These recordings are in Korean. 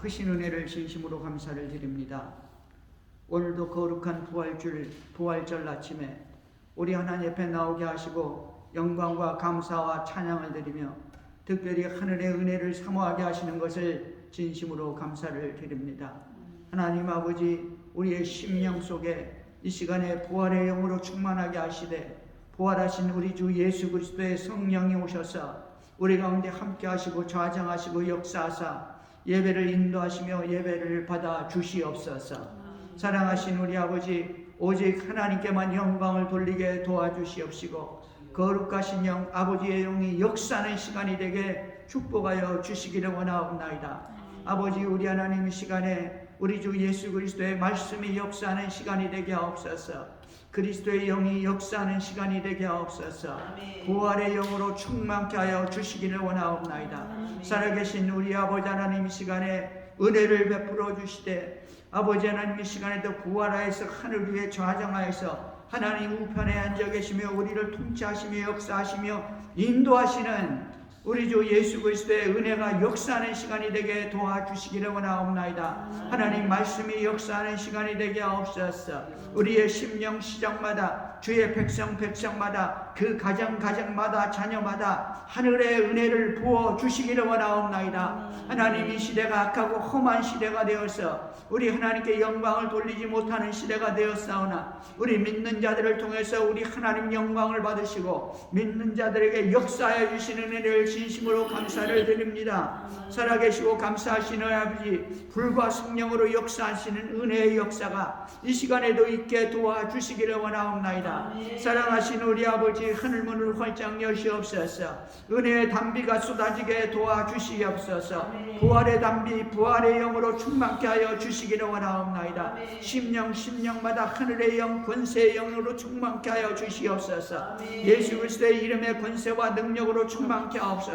크신 은혜를 진심으로 감사를 드립니다. 오늘도 거룩한 부활절 아침에 우리 하나님 앞에 나오게 하시고 영광과 감사와 찬양을 드리며 특별히 하늘의 은혜를 사모하게 하시는 것을 진심으로 감사를 드립니다. 하나님 아버지, 우리의 심령 속에 이 시간에 부활의 영으로 충만하게 하시되 부활하신 우리 주 예수 그리스도의 성령이 오셔서 우리 가운데 함께 하시고 좌정하시고 역사하사 예배를 인도하시며 예배를 받아 주시옵소서. 사랑하신 우리 아버지, 오직 하나님께만 영광을 돌리게 도와주시옵시고 거룩하신 영 아버지의 영이 역사하는 시간이 되게 축복하여 주시기를 원하옵나이다. 아버지, 우리 하나님, 이 시간에 우리 주 예수 그리스도의 말씀이 역사하는 시간이 되게 하옵소서. 그리스도의 영이 역사하는 시간이 되게 하옵소서. 부활의 영으로 충만케 하여 주시기를 원하옵나이다. 살아계신 우리 아버지 하나님, 이 시간에 은혜를 베풀어 주시되 아버지 하나님, 이 시간에도 부활하여서 하늘 위에 좌정하여서 하나님 우편에 앉아 계시며 우리를 통치하시며 역사하시며 인도하시는 우리 주 예수 그리스도의 은혜가 역사하는 시간이 되게 도와주시기를 원하옵나이다. 하나님 말씀이 역사하는 시간이 되게 하옵소서. 우리의 심령 시장마다 주의 백성마다 그 가정마다 자녀마다 하늘의 은혜를 부어 주시기를 원하옵나이다. 하나님, 이 시대가 악하고 험한 시대가 되어서 우리 하나님께 영광을 돌리지 못하는 시대가 되었사오나 우리 믿는 자들을 통해서 우리 하나님 영광을 받으시고 믿는 자들에게 역사하여 주시는 은혜를 진심으로 감사를 드립니다. 살아계시고 감사하시는 아버지, 불과 성령으로 역사하시는 은혜의 역사가 이 시간에도 있게 도와주시기를 원하옵나이다. 사랑하신 우리 아버지, 하늘문을 활짝 여시옵소서. 은혜의 담비가 쏟아지게 도와주시옵소서. 부활의 담비, 부활의 영으로 충만케 하여 주시기를 원하옵나이다. 심령마다 하늘의 영, 권세의 영으로 충만케 하여 주시옵소서. 예수 그리스도의 이름의 권세와 능력으로 충만케 하옵소서.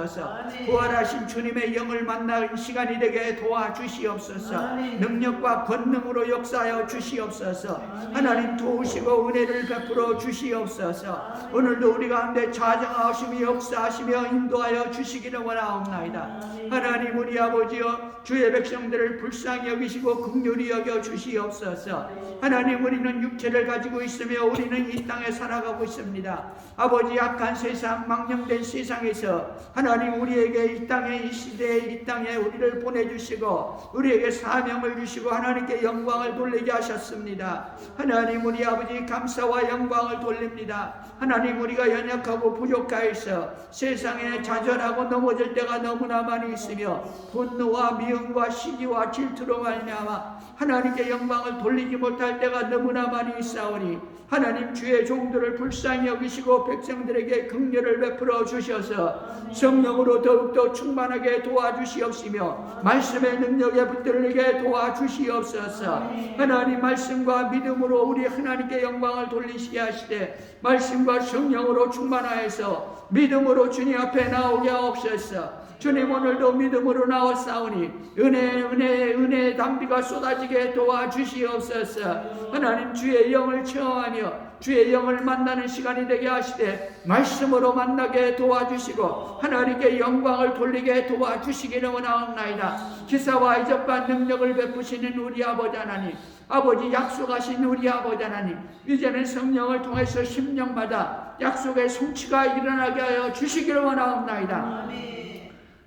부활하신 주님의 영을 만나는 시간이 되게 도와주시옵소서. 능력과 권능으로 역사하여 주시옵소서. 하나님 도우시고 은혜를 베풀어 주시옵소서. 오늘도 우리 가운데 좌정하시며 역사하시며 인도하여 주시기를 원하옵나이다. 하나님, 우리 아버지여, 주의 백성들을 불쌍히 여기시고 긍휼히 여겨 주시옵소서. 하나님, 우리는 육체를 가지고 있으며 우리는 이 땅에 살아가고 있습니다. 아버지, 악한 세상, 망령된 세상에서 하나님 우리에게 이 땅에, 이 시대에, 이 땅에 우리를 보내주시고 우리에게 사명을 주시고 하나님께 영광을 돌리게 하셨습니다. 하나님, 우리 아버지 감사와 영광을 돌립니다. 하나님, 우리가 연약하고 부족하여서 세상에 좌절하고 넘어질 때가 너무나 많이 있으며 분노와 미움과 시기와 질투로 말미암아 하나님께 영광을 돌리지 못할 때가 너무나 많이 있사오니 하나님, 주의 종들을 불쌍히 여기시고 백성들에게 긍휼을 베풀어 주셔서 성령으로 더욱더 충만하게 도와주시옵시며 말씀의 능력에 붙들리게 도와주시옵소서. 하나님, 말씀과 믿음으로 우리 하나님께 영광을 돌리시게 하시되 말씀과 성령으로 충만하여서 믿음으로 주님 앞에 나오게 하옵소서. 주님, 오늘도 믿음으로 나왔사오니 은혜의 담비가 쏟아지게 도와주시옵소서. 하나님, 주의 영을 체험하며 주의 영을 만나는 시간이 되게 하시되 말씀으로 만나게 도와주시고 하나님께 영광을 돌리게 도와주시기를 원하옵나이다. 기사와 이적과 능력을 베푸시는 우리 아버지 하나님, 아버지 약속하신 우리 아버지 하나님, 이제는 성령을 통해서 심령마다 약속의 성취가 일어나게 하여 주시기를 원하옵나이다.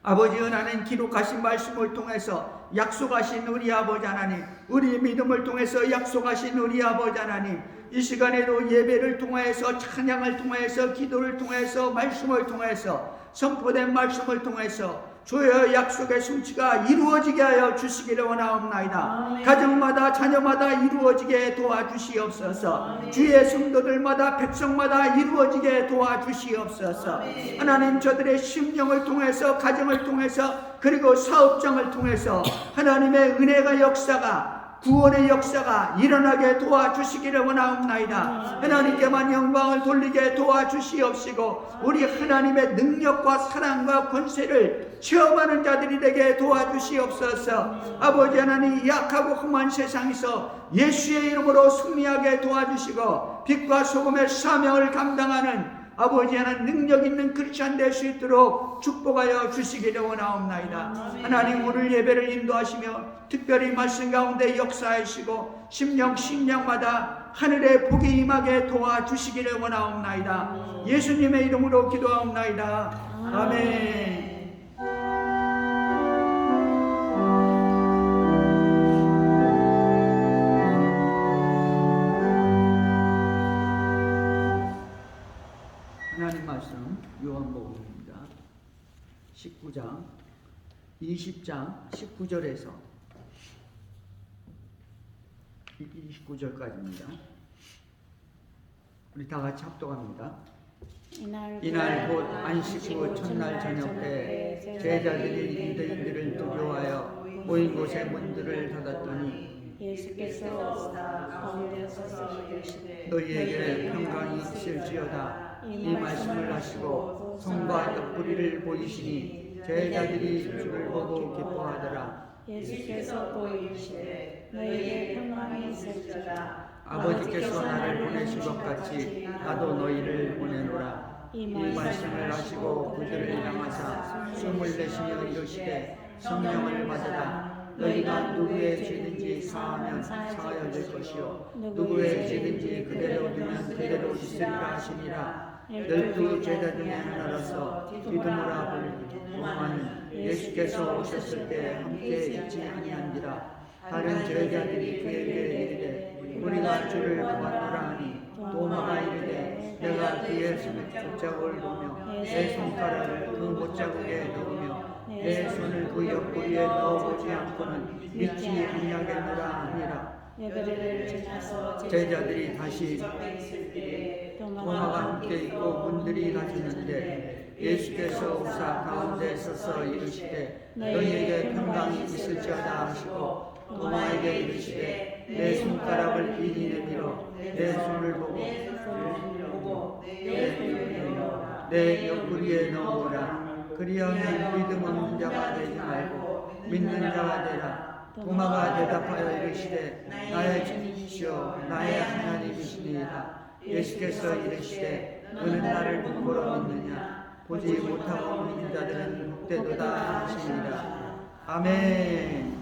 아버지, 은하는 기록하신 말씀을 통해서 약속하신 우리 아버지 하나님, 우리 믿음을 통해서 약속하신 우리 아버지 하나님, 이 시간에도 예배를 통해서 찬양을 통해서 기도를 통해서 말씀을 통해서 선포된 말씀을 통해서 주의 약속의 성취가 이루어지게 하여 주시기를 원하옵나이다. 가정마다 자녀마다 이루어지게 도와주시옵소서. 주의 성도들마다 백성마다 이루어지게 도와주시옵소서. 하나님, 저들의 심령을 통해서 가정을 통해서 그리고 사업장을 통해서 하나님의 은혜가 역사가 구원의 역사가 일어나게 도와주시기를 원하옵나이다. 하나님께만 영광을 돌리게 도와주시옵시고 우리 하나님의 능력과 사랑과 권세를 체험하는 자들이 되게 도와주시옵소서. 아버지 하나님, 약하고 험한 세상에서 예수의 이름으로 승리하게 도와주시고 빛과 소금의 사명을 감당하는 아버지 하나님 능력 있는 크리스찬 될 수 있도록 축복하여 주시기를 원하옵나이다. 하나님 오늘 예배를 인도하시며 특별히 말씀 가운데 역사하시고 심령마다 하늘의 복이 임하게 도와주시기를 원하옵나이다. 예수님의 이름으로 기도하옵나이다. 아멘. 하나님 말씀 요한복음입니다. 19장 20장 19절에서 29절까지입니다. 우리 다 같이 합독합니다. 이날 곧 안식 후 첫날 저녁 때 제자들이 유대인들을 두려워하여 모인 곳에 문들을 닫았더니 예수께서 가운데 서서 이르시되 너희에게 평강이 있을지어다. 이 말씀을 하시고 손과 옆구리를 보이시니 제자들이 주를 보고 기뻐하더라. 예수께서 또 이르시되 너희에게 평강이 있을지어다. 아버지께서 나를 보내신 것 같이 나도 너희를 보내노라. 이 말씀을 하시고 그들을 향하사 숨을 내쉬며 이르시되 성령을 받으라. 너희가 누구의 죄든지 사하면 사하여질 것이요 누구의 죄든지 그대로 두면 그대로 있으리라 하시니라. 12 제자 중에 하나로서 디두모라 불리는 예수께서 오셨을 때 함께 있지 아니한지라. 다른 제자들이 그에게 이르되 우리가 주를 보았노라 하니 도마가 이르되 내가 그의 손자국을 보며 내 손가락을 그 못자국에 넣으며 내 손을 그 옆구리에 넣어보지 않고는 믿지 아니하겠노라 하니라. 예배를 지나서 제자들이 다시 도마가 함께 있고 문들이 닫혔는데 예수께서 오사 가운데 서서 이르시되 너희에게 평강이 있을지어다 하시고 도마에게 이르시되 내 손가락을 이리 내밀어 내 손을 보고 내 옆구리에 넣어보라. 그리하면 믿음 없는 자가 되지 말고 믿는 자가 되라. 도마가 대답하여 이르시되 나의 주님이시여 나의 하나님이시니이다. 예수께서 이르시되 너는 나를 보러 믿느냐? 보지 못하고 믿는 자들은 복되도다 하시니라. 아멘.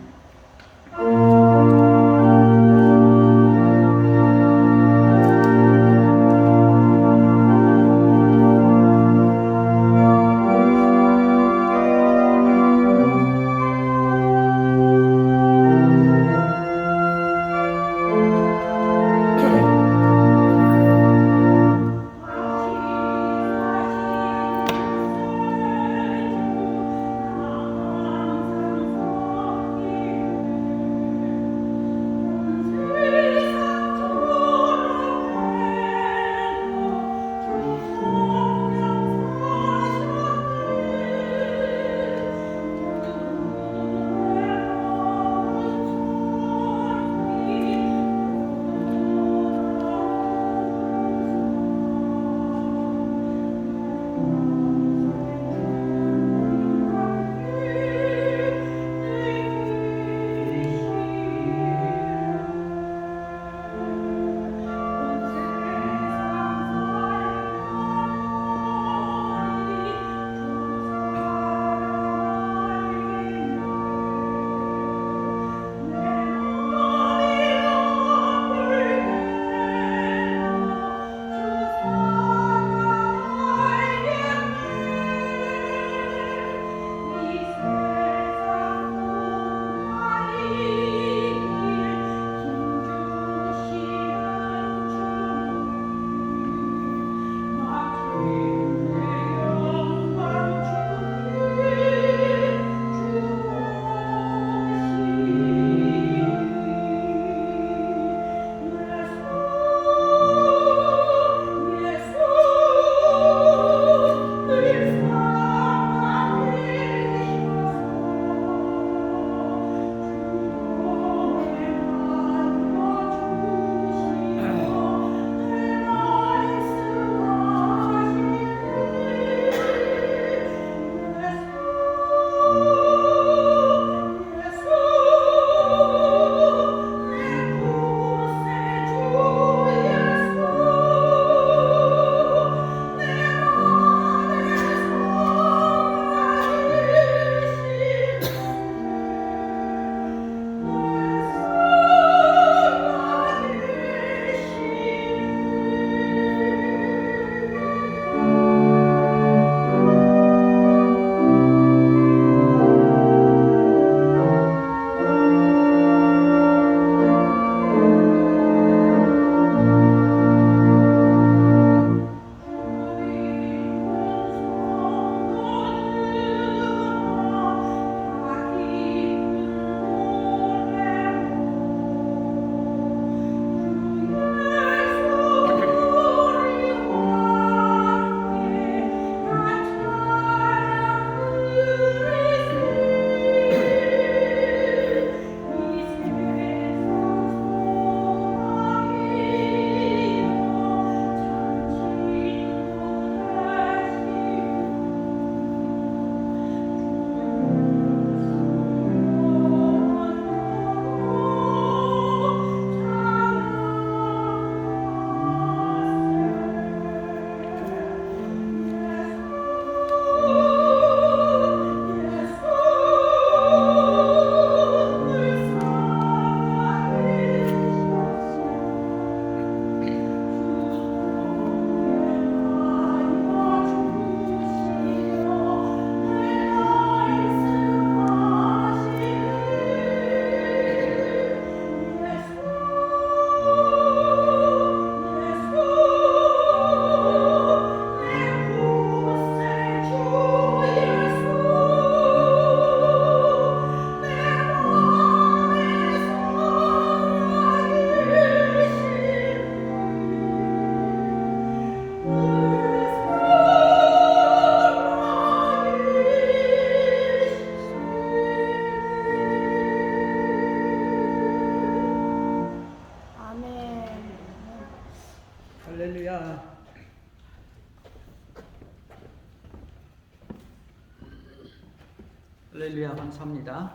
할렐루야, 감사합니다.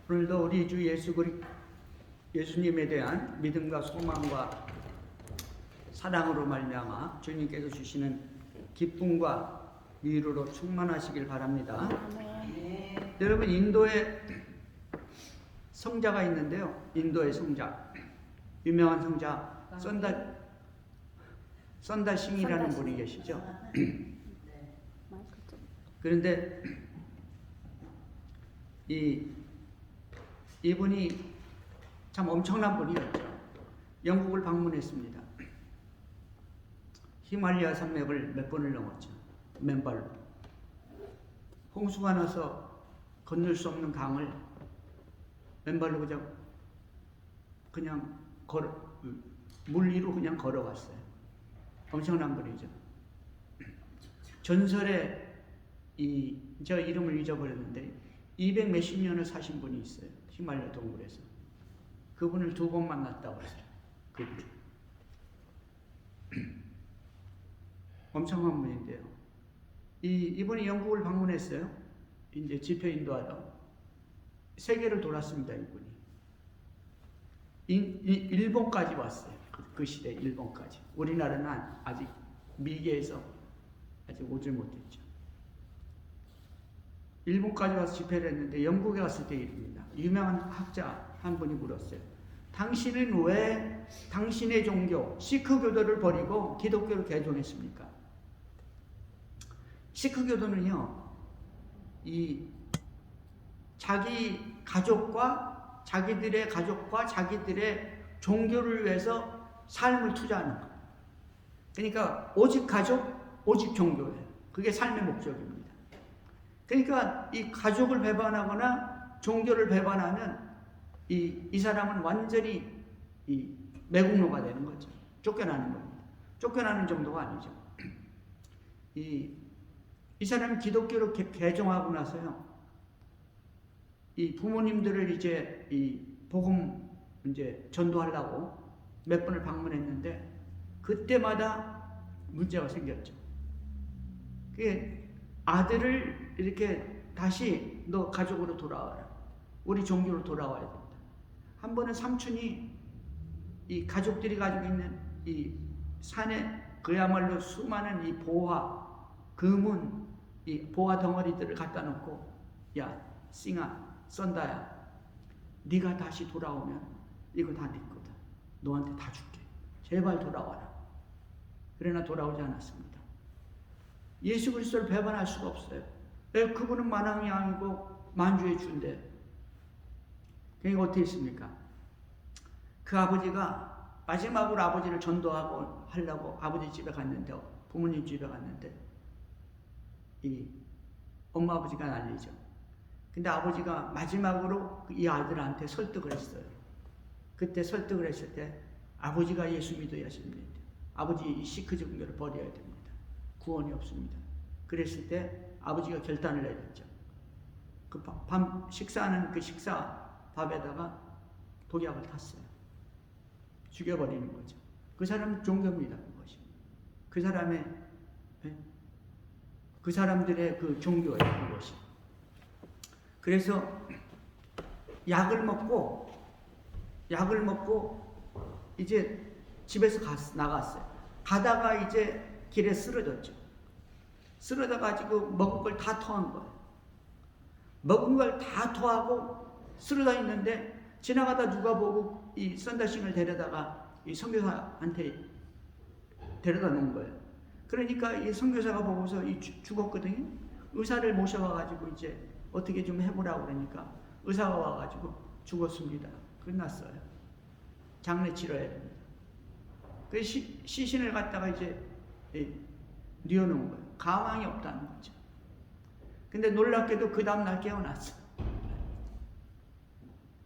오늘도 우리 주 예수님에 대한 믿음과 소망과 사랑으로 말미암아 주님께서 주시는 기쁨과 위로로 충만하시길 바랍니다. 여러분, 인도에 성자가 있는데요. 인도의 성자, 유명한 성자 선다싱이라는 분이 계시죠. 그런데 이분이 참 엄청난 분이었죠. 영국을 방문했습니다. 히말라야 산맥을 몇 번을 넘었죠. 맨발로. 홍수가 나서 건널 수 없는 강을 맨발로 그냥 물 위로 그냥 걸어갔어요. 엄청난 분이죠. 전설에 저 이름을 잊어버렸는데 200 몇십 년을 사신 분이 있어요. 히말라야 동굴에서. 그분을 2번 만났다고 했어요. 그분. 엄청난 분인데요. 이분이 영국을 방문했어요. 이제 집회 인도하러. 세계를 돌았습니다, 이분이. 일본까지 왔어요. 그 시대 일본까지. 우리나라는 아직 미개에서 아직 오질 못했죠. 일본까지 와서 집회를 했는데 영국에 갔을 때 일입니다. 유명한 학자 한 분이 물었어요. 당신은 왜 당신의 종교 시크교도를 버리고 기독교를 개종했습니까? 시크교도는요, 자기 가족과 자기들의 가족과 자기들의 종교를 위해서 삶을 투자하는 거예요. 그러니까 오직 가족, 오직 종교예요. 그게 삶의 목적입니다. 그러니까 이 가족을 배반하거나 종교를 배반하면 이 사람은 완전히 매국노가 되는 거죠. 쫓겨나는 겁니다. 쫓겨나는 정도가 아니죠. 이 사람이 기독교로 개종하고 나서요, 이 부모님들을 이제 복음 이제 전도하려고 몇 번을 방문했는데 그때마다 문제가 생겼죠. 그게 아들을 이렇게 다시 너 가족으로 돌아와라. 우리 종교로 돌아와야 된다. 한 번은 삼촌이 이 가족들이 가지고 있는 이 산에 그야말로 수많은 이 보화, 금은 이 보화 덩어리들을 갖다 놓고, 야, 싱아, 썬다야, 네가 다시 돌아오면 이거 다 네 거다. 너한테 다 줄게. 제발 돌아와라. 그러나 돌아오지 않았습니다. 예수 그리스도를 배반할 수가 없어요. 왜? 그분은 만왕의 양이고 만주의 주인데. 그러니까 어떻게 했습니까? 그 아버지가 마지막으로 아버지를 전도하고 하려고 아버지 집에 갔는데, 부모님 집에 갔는데 이 엄마 아버지가 난리죠. 근데 아버지가 마지막으로 이 아들한테 설득을 했어요. 그때 설득을 했을 때 아버지가 예수 믿어야 됩니다. 아버지 이 시크 종교를 버려야 됩니다. 구원이 없습니다. 그랬을 때 아버지가 결단을 내렸죠. 그 밤 식사하는 그 식사 밥에다가 독약을 탔어요. 죽여버리는 거죠. 그 사람 종교입니다. 그것이. 그 사람들의 그 종교예요. 그것이. 그래서 약을 먹고 이제 집에서 나갔어요. 가다가 이제 길에 쓰러졌죠. 쓰러져 가지고 먹은 걸 다 토한 거예요. 먹은 걸 다 토하고 쓰러져 있는데 지나가다 누가 보고 이 선다싱을 데려다가 이 선교사한테 데려다 놓은 거예요. 그러니까 이 선교사가 보고서 죽었거든요. 의사를 모셔와가지고 이제 어떻게 좀 해보라고 그러니까 의사가 와가지고 죽었습니다. 끝났어요. 장례 치러야 됩니다. 그 시신을 갖다가 이제 뉘어놓은 거예요. 가망이 없다는 거죠. 근데 놀랍게도 그 다음날 깨어났어요.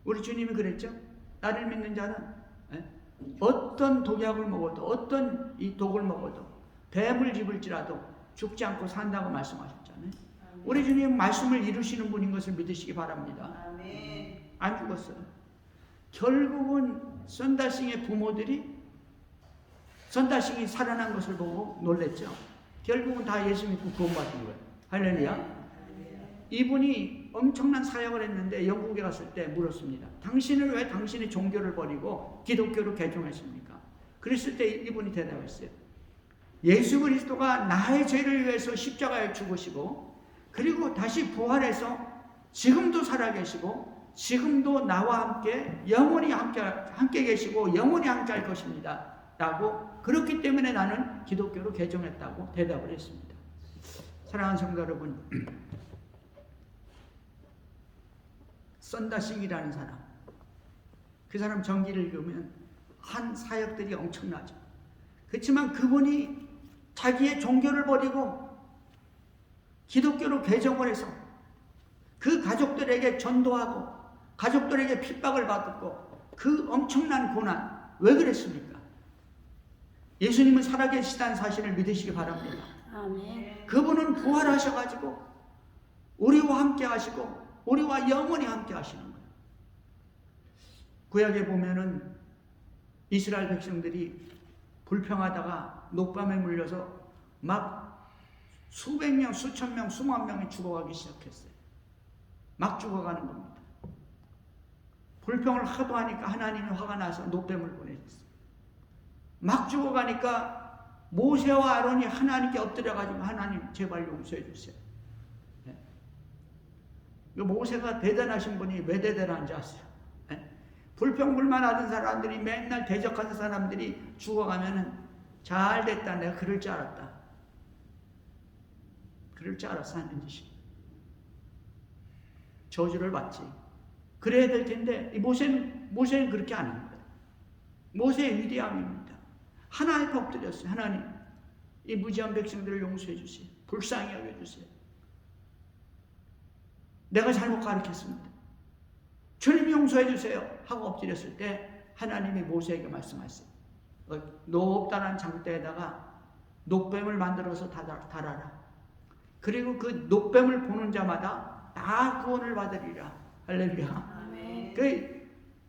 우리 주님이 그랬죠. 나를 믿는 자는 어떤 독약을 먹어도, 어떤 이 독을 먹어도, 뱀을 집을지라도 죽지 않고 산다고 말씀하셨잖아요. 우리 주님 말씀을 이루시는 분인 것을 믿으시기 바랍니다. 안 죽었어요. 결국은 선다싱의 부모들이 선다싱이 살아난 것을 보고 놀랬죠. 결국은 다 예수 믿고 구원받은 거예요. 할렐루야. 이분이 엄청난 사역을 했는데 영국에 갔을 때 물었습니다. 당신은 왜 당신의 종교를 버리고 기독교로 개종했습니까? 그랬을 때 이분이 대답했어요. 예수 그리스도가 나의 죄를 위해서 십자가에 죽으시고 그리고 다시 부활해서 지금도 살아계시고 지금도 나와 함께 영원히 함께 계시고 영원히 함께 할 것입니다. 라고 그렇기 때문에 나는 기독교로 개종했다고 대답을 했습니다. 사랑하는 성도 여러분, 썬다싱이라는 사람, 그 사람 전기를 읽으면 한 사역들이 엄청나죠. 그렇지만 그분이 자기의 종교를 버리고 기독교로 개종을 해서 그 가족들에게 전도하고 가족들에게 핍박을 받고 그 엄청난 고난, 왜 그랬습니까? 예수님은 살아계시다는 사실을 믿으시기 바랍니다. 아멘. 그분은 부활하셔가지고 우리와 함께 하시고 우리와 영원히 함께 하시는 거예요. 구약에 보면은 이스라엘 백성들이 불평하다가 녹밤에 물려서 막 수백 명, 수천 명, 수만 명이 죽어가기 시작했어요. 막 죽어가는 겁니다. 불평을 하도 하니까 하나님이 화가 나서 녹뱀을 보내셨어요. 막 죽어가니까 모세와 아론이 하나님께 엎드려가지고 하나님 제발 용서해 주세요. 네. 모세가 대단하신 분이 왜 대단한지 아세요? 네. 불평불만하던 사람들이 맨날 대적하는 사람들이 죽어가면은 잘 됐다, 내가 그럴 줄 알았다. 그럴 줄 알았어 하는 짓이. 저주를 받지. 그래야 될 텐데 이 모세는 그렇게 안 한 거예요. 모세의 위대함입니다. 하나님 앞에 엎드렸어요. 하나님, 이 무지한 백성들을 용서해 주세요. 불쌍히 여겨주세요. 내가 잘못 가르쳤습니다. 주님 용서해 주세요 하고 엎드렸을 때 하나님이 모세에게 말씀하셨어요. 높다란 장대에다가 녹뱀을 만들어서 달아라. 그리고 그 녹뱀을 보는 자마다 다 구원을 받으리라. 할렐루야. 아멘. 그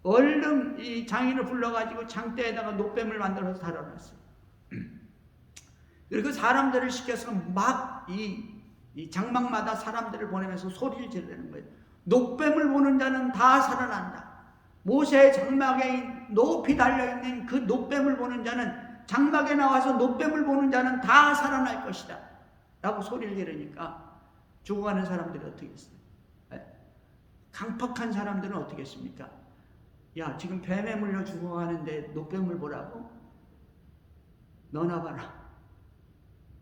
얼른 이 장인을 불러가지고 장대에다가 녹뱀을 만들어서 달아놨어요. 그리고 사람들을 시켜서 막 이 장막마다 사람들을 보내면서 소리를 지르는 거예요. 녹뱀을 보는 자는 다 살아난다. 모세의 장막에 높이 달려있는 그 녹뱀을 보는 자는, 장막에 나와서 녹뱀을 보는 자는 다 살아날 것이다 라고 소리를 지르니까 죽어가는 사람들이 어떻게 했어요? 강팍한 사람들은 어떻게 했습니까? 야, 지금 뱀에 물려 죽어가는데 녹뱀을 보라고? 너나 봐라.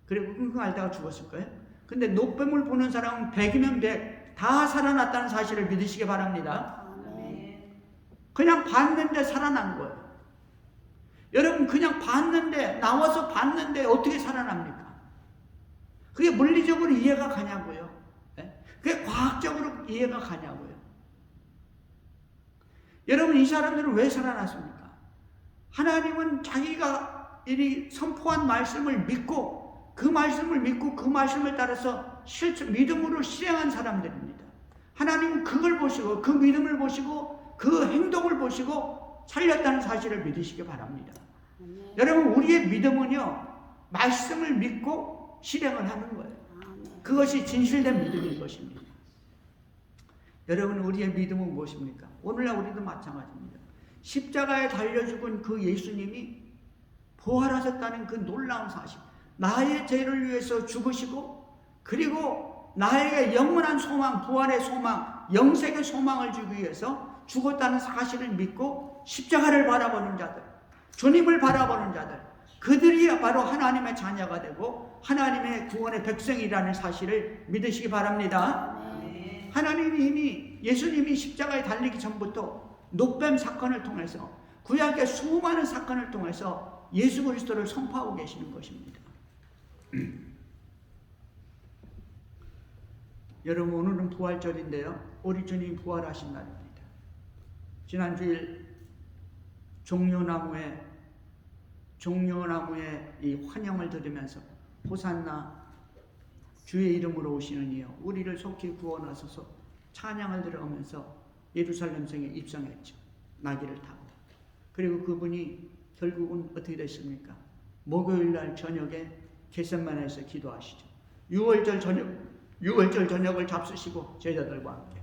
그리고 끙끙 앓다가 죽었을 거예요. 근데 녹뱀을 보는 사람은 100이면 100 다 살아났다는 사실을 믿으시기 바랍니다. 아멘. 그냥 봤는데 살아난 거예요. 여러분, 그냥 봤는데, 나와서 봤는데 어떻게 살아납니까? 그게 물리적으로 이해가 가냐고요. 그게 과학적으로 이해가 가냐고요. 여러분, 이 사람들은 왜 살아났습니까? 하나님은 자기가 이 선포한 말씀을 믿고 그 말씀을 따라서 믿음으로 실행한 사람들입니다. 하나님은 그걸 보시고 그 믿음을 보시고 그 행동을 보시고 살렸다는 사실을 믿으시기 바랍니다. 여러분, 우리의 믿음은요, 말씀을 믿고 실행을 하는 거예요. 그것이 진실된 믿음인 것입니다. 여러분, 우리의 믿음은 무엇입니까? 오늘날 우리도 마찬가지입니다. 십자가에 달려 죽은 그 예수님이 부활하셨다는 그 놀라운 사실, 나의 죄를 위해서 죽으시고 그리고 나에게 영원한 소망, 부활의 소망, 영생의 소망을 주기 위해서 죽었다는 사실을 믿고 십자가를 바라보는 자들, 주님을 바라보는 자들, 그들이 바로 하나님의 자녀가 되고 하나님의 구원의 백성이라는 사실을 믿으시기 바랍니다. 하나님이 이미 예수님이 십자가에 달리기 전부터 녹뱀 사건을 통해서, 구약의 수많은 사건을 통해서 예수 그리스도를 선포하고 계시는 것입니다. 여러분, 오늘은 부활절인데요, 우리 주님 부활하신 날입니다. 지난주일 종려나무에 이 환영을 드리면서 호산나, 주의 이름으로 오시는 이여 우리를 속히 구원하소서 찬양을 들어가면서 예루살렘 성에 입성했죠. 나귀를 타고. 그리고 그분이 결국은 어떻게 됐습니까? 목요일 날 저녁에 겟세마네에서 기도하시죠. 6월절 저녁을 잡수시고 제자들과 함께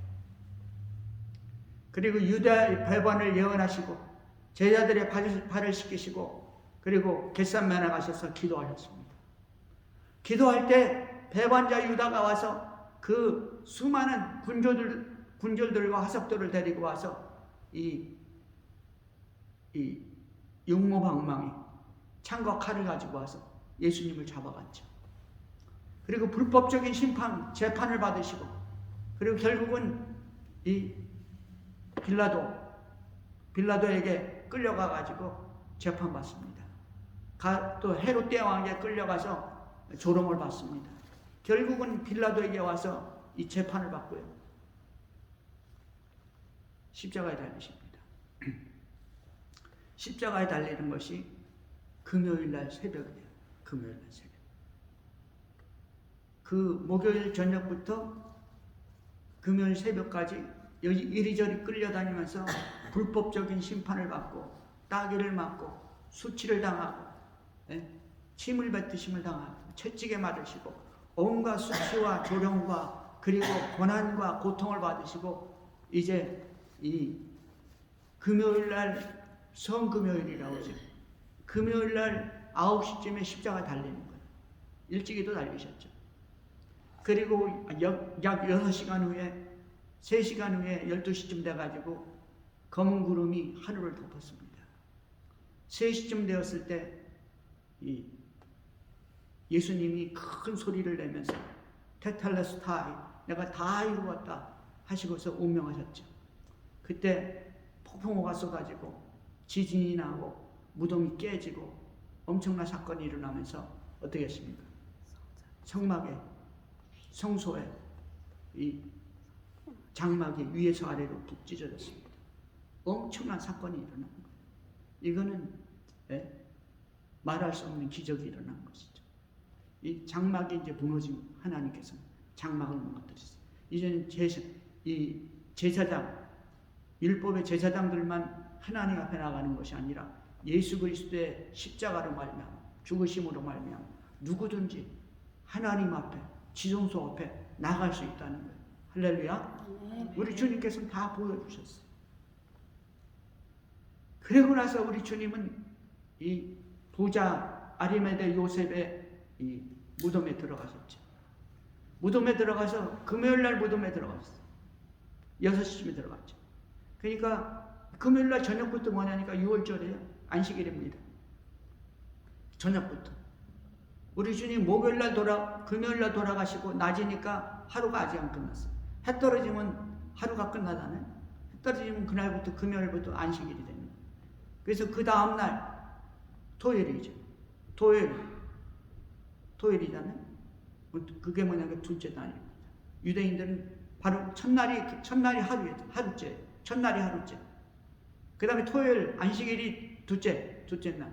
그리고 유다의 배반을 예언하시고 제자들의 발을 씻기시고 그리고 겟세마네 가셔서 기도하셨습니다. 기도할 때 배반자 유다가 와서 그 수많은 군졸들과 하석들을 데리고 와서 이 용모방망이 창과 칼을 가지고 와서 예수님을 잡아갔죠. 그리고 불법적인 재판을 받으시고 그리고 결국은 이 빌라도에게 끌려가 가지고 재판받습니다. 또 헤롯 대왕에게 끌려가서 조롱을 받습니다. 결국은 빌라도에게 와서 이 재판을 받고요. 십자가에 달리십니다. 십자가에 달리는 것이 금요일날 새벽이에요. 금요일날 새벽. 그 목요일 저녁부터 금요일 새벽까지 이리저리 끌려다니면서 불법적인 심판을 받고 따귀를 맞고 수치를 당하고 침을 뱉으심을 당하고 채찍에 맞으시고 온갖 수치와 조롱과 그리고 고난과 고통을 받으시고 이제 이 금요일날 성금요일이라고 하죠. 금요일날 9시쯤에 십자가 달리는 거예요. 일찍이도 달리셨죠. 그리고 약 6시간 후에 3시간 후에 12시쯤 돼가지고 검은 구름이 하늘을 덮었습니다. 3시쯤 되었을 때 예수님이 큰 소리를 내면서 테텔레스타이 내가 다 이루었다 하시고서 운명하셨죠. 그때 폭풍우가 쏟아지고 지진이 나고 무덤이 깨지고 엄청난 사건이 일어나면서 어떻게 했습니까? 성막에 성소에 이 장막이 위에서 아래로 푹 찢어졌습니다. 엄청난 사건이 일어난 거예요. 이거는 말할 수 없는 기적이 일어난 것이죠. 이 장막이 이제 무너진 하나님께서 장막을 무너뜨렸어요. 이제는 이 제사장 율법의 제사장들만 하나님 앞에 나가는 것이 아니라 예수 그리스도의 십자가로 말미암아 죽으심으로 말미암아 누구든지 하나님 앞에 지성소 앞에 나갈 수 있다는 거예요. 할렐루야. 우리 주님께서는 다 보여주셨어요. 그리고 나서 우리 주님은 이 부자 아리마대 요셉의 이 무덤에 들어가셨죠. 무덤에 들어가서 금요일날 무덤에 들어갔어요. 6시쯤에 들어갔죠. 그러니까 금요일날 저녁부터 뭐냐니까 6월절이에요. 안식일입니다. 저녁부터. 우리 주님 금요일날 돌아가시고 낮이니까 하루가 아직 안 끝났어요. 해 떨어지면 하루가 끝나잖아요. 해 떨어지면 그날부터 금요일부터 안식일이 됩니다. 그래서 그 다음날 토요일이죠. 토요일이잖아요. 그게 뭐냐면 둘째 날입니다. 유대인들은 바로 첫날이 하루째. 첫날이 하루째. 그 다음에 토요일 안식일이 둘째 날.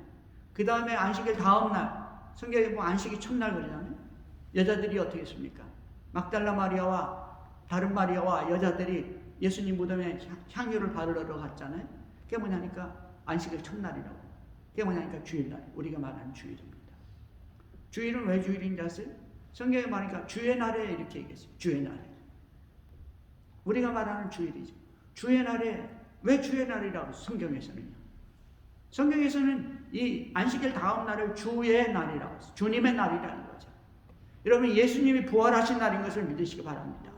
그 다음에 안식일 다음 날. 성경에 보면 안식이 첫날 그러잖아요. 여자들이 어떻게 했습니까? 막달라 마리아와 다른 마리아와 여자들이 예수님 무덤에 향유를 바르러 갔잖아요. 그게 뭐냐니까 안식일 첫날이라고. 그게 뭐냐니까 주일날. 우리가 말하는 주일입니다. 주일은 왜 주일인지 아세요? 성경에 말하니까 주의 날에 이렇게 얘기했어요. 주의 날에. 우리가 말하는 주일이죠. 주의 날에 왜 주의 날이라고 성경에서는요. 성경에서는 이 안식일 다음 날을 주의 날이라고 했어요. 주님의 날이라는 거죠. 여러분 예수님이 부활하신 날인 것을 믿으시기 바랍니다.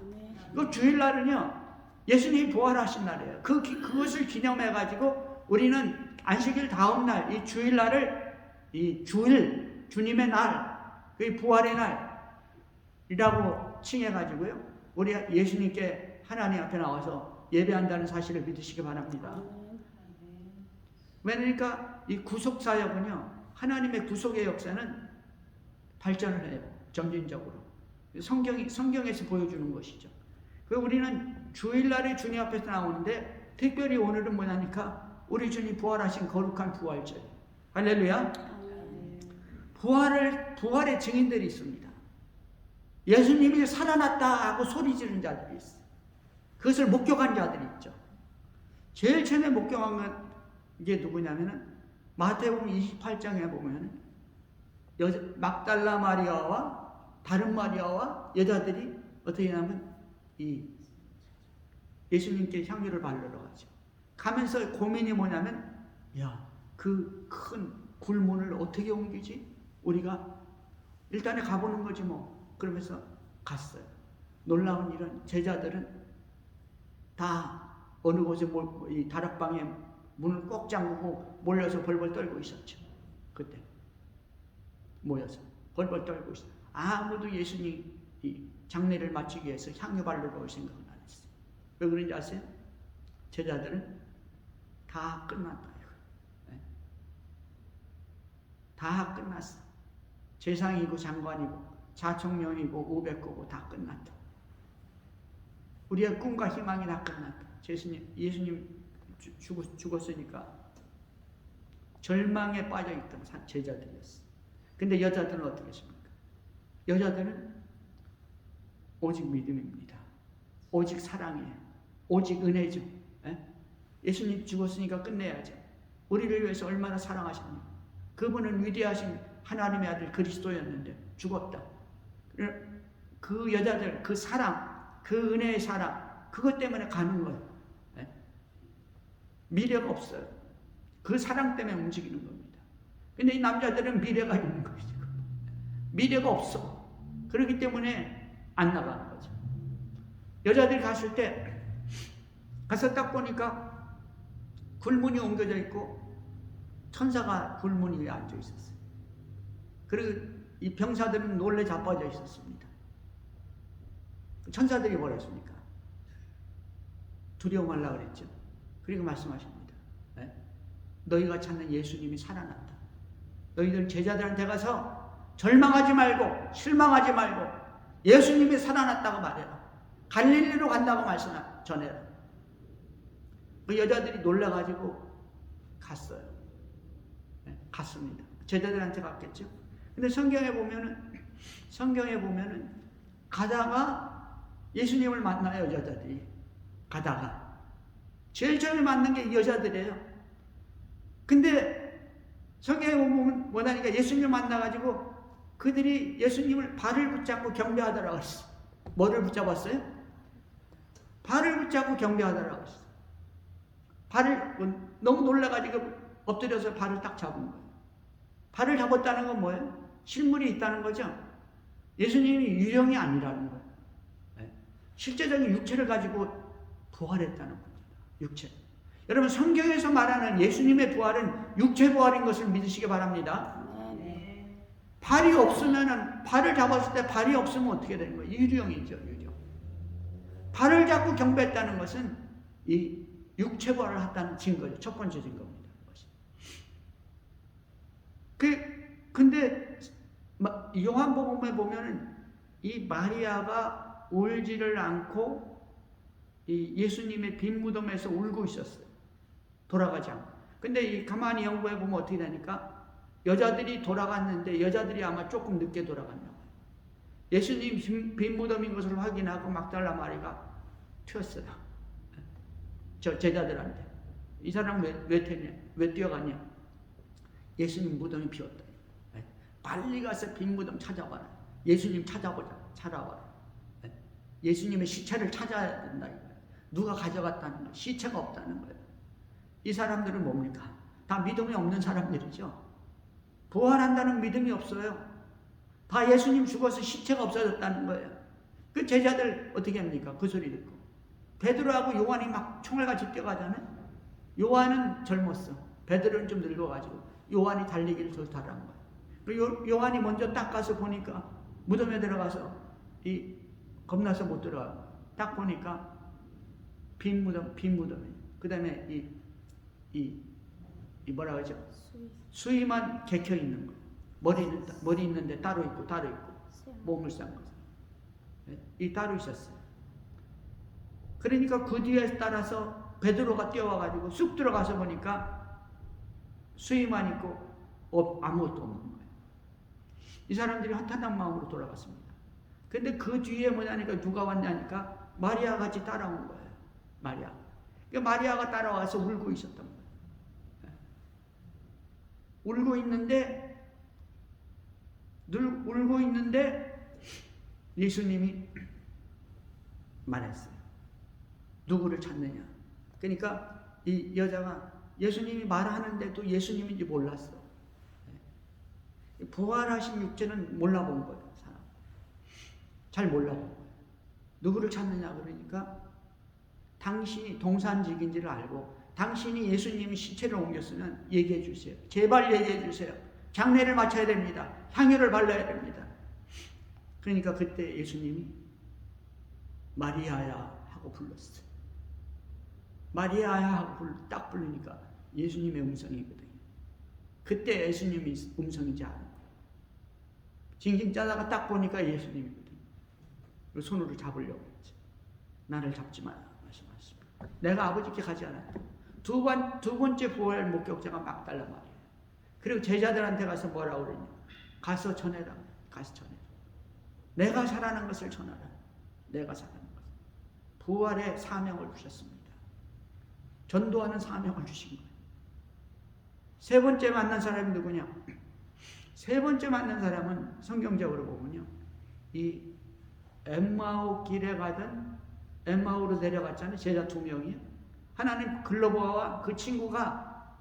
그 주일날은요 예수님이 부활하신 날이에요. 그것을 기념해가지고 우리는 안식일 다음 날 이 주일날을 이 주일 주님의 날, 그 부활의 날이라고 칭해가지고요 우리 예수님께 하나님 앞에 나와서 예배한다는 사실을 믿으시기 바랍니다. 왜냐니까 이 구속사역은요 하나님의 구속의 역사는 발전을 해요. 점진적으로 성경에서 보여주는 것이죠. 그 우리는 주일날에 주님 앞에서 나오는데 특별히 오늘은 뭐냐니까 우리 주님 부활하신 거룩한 부활절. 할렐루야. 부활의 증인들이 있습니다. 예수님이 살아났다 하고 소리 지르는 자들이 있어요. 그것을 목격한 자들이 있죠. 제일 처음에 목격한 게 누구냐면은 마태복음 28장에 보면은 막달라 마리아와 다른 마리아와 여자들이 어떻게 하냐면 이 예수님께 향유를 바르러 가죠. 가면서 고민이 뭐냐면, 야, 그 큰 굴문을 어떻게 옮기지? 우리가 일단에 가보는 거지 뭐. 그러면서 갔어요. 놀라운 일은 제자들은 다 어느 곳에 이 다락방에 문을 꼭 잠그고 몰려서 벌벌 떨고 있었죠. 그때 모여서 벌벌 떨고 있어요. 아무도 예수님 이 장례를 마치기 위해서 향유 바르러 올 생각은 안 했어요. 왜 그런지 아세요? 제자들은 다 끝났다. 다 끝났어. 재상이고 장관이고 자청령이고 우백고고 다 끝났다. 우리의 꿈과 희망이 다 끝났다. 예수님 죽었으니까 절망에 빠져있던 제자들이었어. 근데 여자들은 어떻게 했습니까? 여자들은 오직 믿음입니다. 오직 사랑이에요. 오직 은혜죠. 예수님 죽었으니까 끝내야죠. 우리를 위해서 얼마나 사랑하셨냐. 그분은 위대하신 하나님의 아들 그리스도였는데 죽었다. 그 여자들, 그 사랑, 그 은혜의 사랑, 그것 때문에 가는 거예요. 미래가 없어요. 그 사랑 때문에 움직이는 겁니다. 근데 이 남자들은 미래가 있는 거죠. 미래가 없어. 그렇기 때문에 안 나가는 거죠. 여자들이 갔을 때 가서 딱 보니까 굴문이 옮겨져 있고 천사가 굴문 위에 앉아 있었어요. 그리고 이 병사들은 놀래 자빠져 있었습니다. 천사들이 뭐라 했습니까? 두려워 말라 그랬죠. 그리고 말씀하십니다. 너희가 찾는 예수님이 살아났다. 너희들 제자들한테 가서 절망하지 말고 실망하지 말고 예수님이 살아났다고 말해라. 갈릴리로 간다고 전해라. 그 여자들이 놀라가지고 갔어요. 갔습니다. 제자들한테 갔겠죠. 근데 성경에 보면은 가다가 예수님을 만나요. 여자들이 가다가 제일 처음에 만난 게 이 여자들이에요. 근데 성경에 보면 뭐냐니까 예수님을 만나가지고 그들이 예수님을 발을 붙잡고 경배하더라고 했어. 뭐를 붙잡았어요? 발을 붙잡고 경배하더라고 했어. 너무 놀라가지고 엎드려서 발을 딱 잡은 거예요. 발을 잡았다는 건 뭐예요? 실물이 있다는 거죠. 예수님이 유령이 아니라는 거예요. 실제적인 육체를 가지고 부활했다는 겁니다. 육체. 여러분 성경에서 말하는 예수님의 부활은 육체 부활인 것을 믿으시기 바랍니다. 발이 없으면은 발을 잡았을 때 발이 없으면 어떻게 되는 거예요? 유령이죠, 유령. 발을 잡고 경배했다는 것은 이 육체 부활을 했다는 증거죠. 첫 번째 증거입니다. 근데 요한복음에 보면은 이 마리아가 울지를 않고 이 예수님의 빈 무덤에서 울고 있었어요. 돌아가지 않고. 근데 이 가만히 연구해 보면 어떻게 되니까 여자들이 돌아갔는데 여자들이 아마 조금 늦게 돌아갔나 봐요. 예수님 빈 무덤인 것을 확인하고 막달라 마리가 튀었어요. 저 제자들한테 이 사람 왜 뛰어가냐? 예수님 무덤이 비었다. 빨리 가서 빈 무덤 찾아봐라. 예수님 찾아봐라. 예수님의 시체를 찾아야 된다. 누가 가져갔다는 거예요. 시체가 없다는 거예요. 이 사람들은 뭡니까? 다 믿음이 없는 사람들이죠. 부활한다는 믿음이 없어요. 다 예수님 죽어서 시체가 없어졌다는 거예요. 그 제자들 어떻게 합니까? 그 소리 듣고. 베드로하고 요한이 막 총알같이 뛰어가잖아요. 요한은 젊었어. 베드로는 좀 늙어가지고 요한이 달리기를 더 잘한 거예요. 요한이 먼저 딱 가서 보니까 무덤에 들어가서 겁나서 못 들어가. 딱 보니까 빈 무덤에. 그 다음에 이 뭐라 그러죠? 수위만 개켜 있는 거예요. 머리 있는데 따로 있고 몸을 싼 거. 이 따로 있었어요. 그러니까 그 뒤에 따라서 베드로가 뛰어와가지고 쑥 들어가서 보니까 수위만 있고 아무것도 없는 거예요. 이 사람들이 허탄한 마음으로 돌아갔습니다. 근데 그 뒤에 뭐냐니까 누가 왔냐니까 마리아 같이 따라온 거예요. 마리아. 그러니까 마리아가 따라와서 울고 있었던 거예요. 울고 있는데 예수님이 말했어요. 누구를 찾느냐. 그러니까 이 여자가 예수님이 말하는데도 예수님인지 몰랐어. 부활하신 육체는 몰라본 거예요. 사람. 잘 몰라본 거예요. 누구를 찾느냐 그러니까 당신이 동산직인지를 알고 당신이 예수님이 시체를 옮겼으면 얘기해 주세요. 제발 얘기해 주세요. 장례를 마쳐야 됩니다. 향유를 발라야 됩니다. 그러니까 그때 예수님이 마리아야 하고 불렀어요. 마리아야 하고 딱 부르니까 예수님의 음성이거든요. 그때 예수님이 음성인지 아는 거예요. 징징 짜다가 딱 보니까 예수님이거든요. 손으로 잡으려고 했죠. 나를 잡지 마라 말씀하셨습니다. 내가 아버지께 가지 않았다. 두 번째 부활 목격자가 막달라 말이에요. 그리고 제자들한테 가서 뭐라고 그러냐. 가서 전해라. 가서 전해라. 내가 살아난 것을 전하라. 내가 살아난 것. 부활의 사명을 주셨습니다. 전도하는 사명을 주신 거예요. 세 번째 만난 사람이 누구냐? 세 번째 만난 사람은 성경적으로 보면요. 이 엠마오 길에 가던 엠마오로 내려갔잖아요. 제자 2명이. 하나님 글로보아와 그 친구가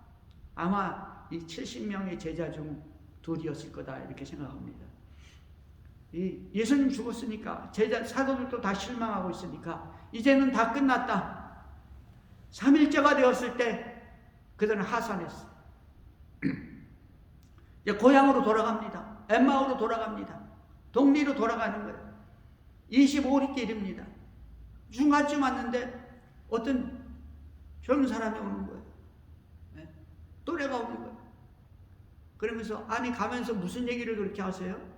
아마 이 70명의 제자 중 둘이었을 거다 이렇게 생각합니다. 이 예수님 죽었으니까 제자 사도들도 다 실망하고 있으니까 이제는 다 끝났다. 3일째가 되었을 때 그들은 하산했어. 이제 고향으로 돌아갑니다. 엠마오로 돌아갑니다. 동리로 돌아가는 거예요. 25리 길입니다. 중간쯤 왔는데 어떤 젊은 사람이 오는 거예요. 네? 또래가 오는 거예요. 그러면서 아니 가면서 무슨 얘기를 그렇게 하세요?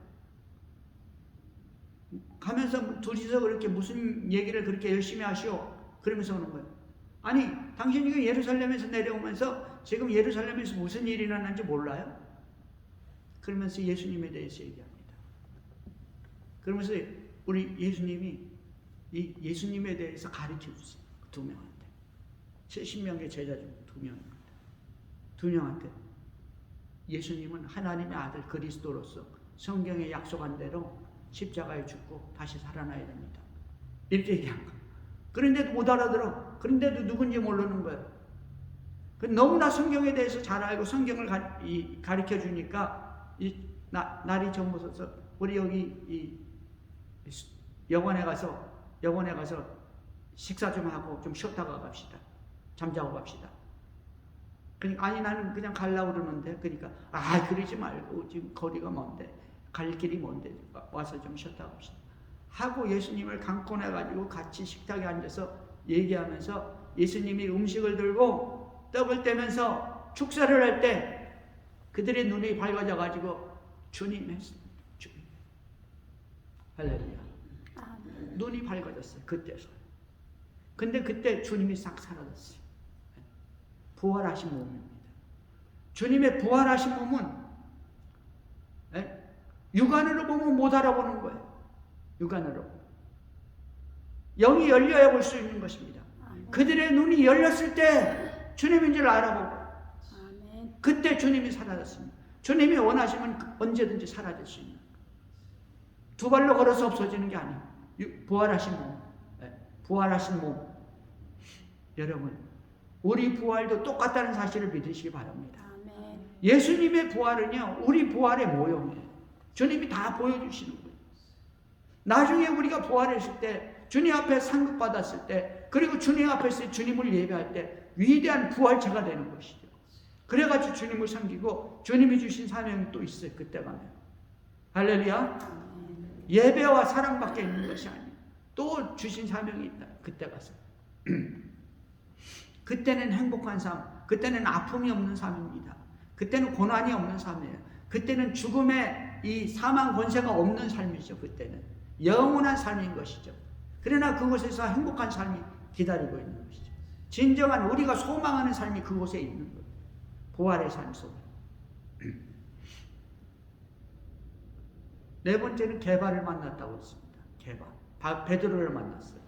가면서 둘이서 그렇게 무슨 얘기를 그렇게 열심히 하시오? 그러면서 오는 거예요. 아니 당신이 예루살렘에서 내려오면서 지금 예루살렘에서 무슨 일이 일어난지 몰라요? 그러면서 예수님에 대해서 얘기합니다. 그러면서 우리 예수님이 이 예수님에 대해서 가르쳐 주세요. 2명한테. 70명의 제자 중 2명입니다. 2명한테 예수님은 하나님의 아들 그리스도로서 성경에 약속한 대로 십자가에 죽고 다시 살아나야 됩니다. 이렇게 얘기한 거예요. 그런데도 못 알아들어. 그런데도 누군지 모르는 거예요. 너무나 성경에 대해서 잘 알고 성경을 가르쳐 주니까 날이 젊어서 우리 여기 영원에 가서 식사 좀 하고 좀 쉬었다가 갑시다. 잠자고 갑시다. 그러니까 아니 나는 그냥 가려고 그러는데 그러니까 그러지 말고 지금 거리가 먼데 갈 길이 먼데 와서 좀 쉬었다 갑시다. 하고 예수님을 강권해가지고 같이 식탁에 앉아서 얘기하면서 예수님이 음식을 들고 떡을 떼면서 축사를 할 때 그들의 눈이 밝아져가지고 주님 했습니다. 주님. 할렐루야. 눈이 밝아졌어요. 그때서. 근데 그때 주님이 싹 사라졌어요. 부활하신 몸입니다. 주님의 부활하신 몸은 육안으로 보면 못 알아보는 거예요. 육안으로. 영이 열려야 볼 수 있는 것입니다. 그들의 눈이 열렸을 때 주님인 줄 알아보고 그때 주님이 사라졌습니다. 주님이 원하시면 언제든지 사라질 수 있는 두 발로 걸어서 없어지는 게 아니에요. 부활하신 몸. 부활하신 몸. 여러분 우리 부활도 똑같다는 사실을 믿으시기 바랍니다. 예수님의 부활은요 우리 부활의 모형이에요. 주님이 다 보여주시는 거예요. 나중에 우리가 부활했을 때 주님 앞에 상급받았을 때 그리고 주님 앞에서 주님을 예배할 때 위대한 부활체가 되는 것이죠. 그래가지고 주님을 섬기고 주님이 주신 사명이 또 있어요. 그때 가면. 할렐루야. 예배와 사랑밖에 있는 것이 아니에요. 또 주신 사명이 있다. 그때 가서. 그때는 행복한 삶, 그때는 아픔이 없는 삶입니다. 그때는 고난이 없는 삶이에요. 그때는 죽음의 이 사망 권세가 없는 삶이죠. 그때는 영원한 삶인 것이죠. 그러나 그곳에서 행복한 삶이 기다리고 있는 것이죠. 진정한 우리가 소망하는 삶이 그곳에 있는 거예요. 부활의 삶 속에. 네 번째는 개발을 만났다고 했습니다. 개발. 베드로를 만났어요.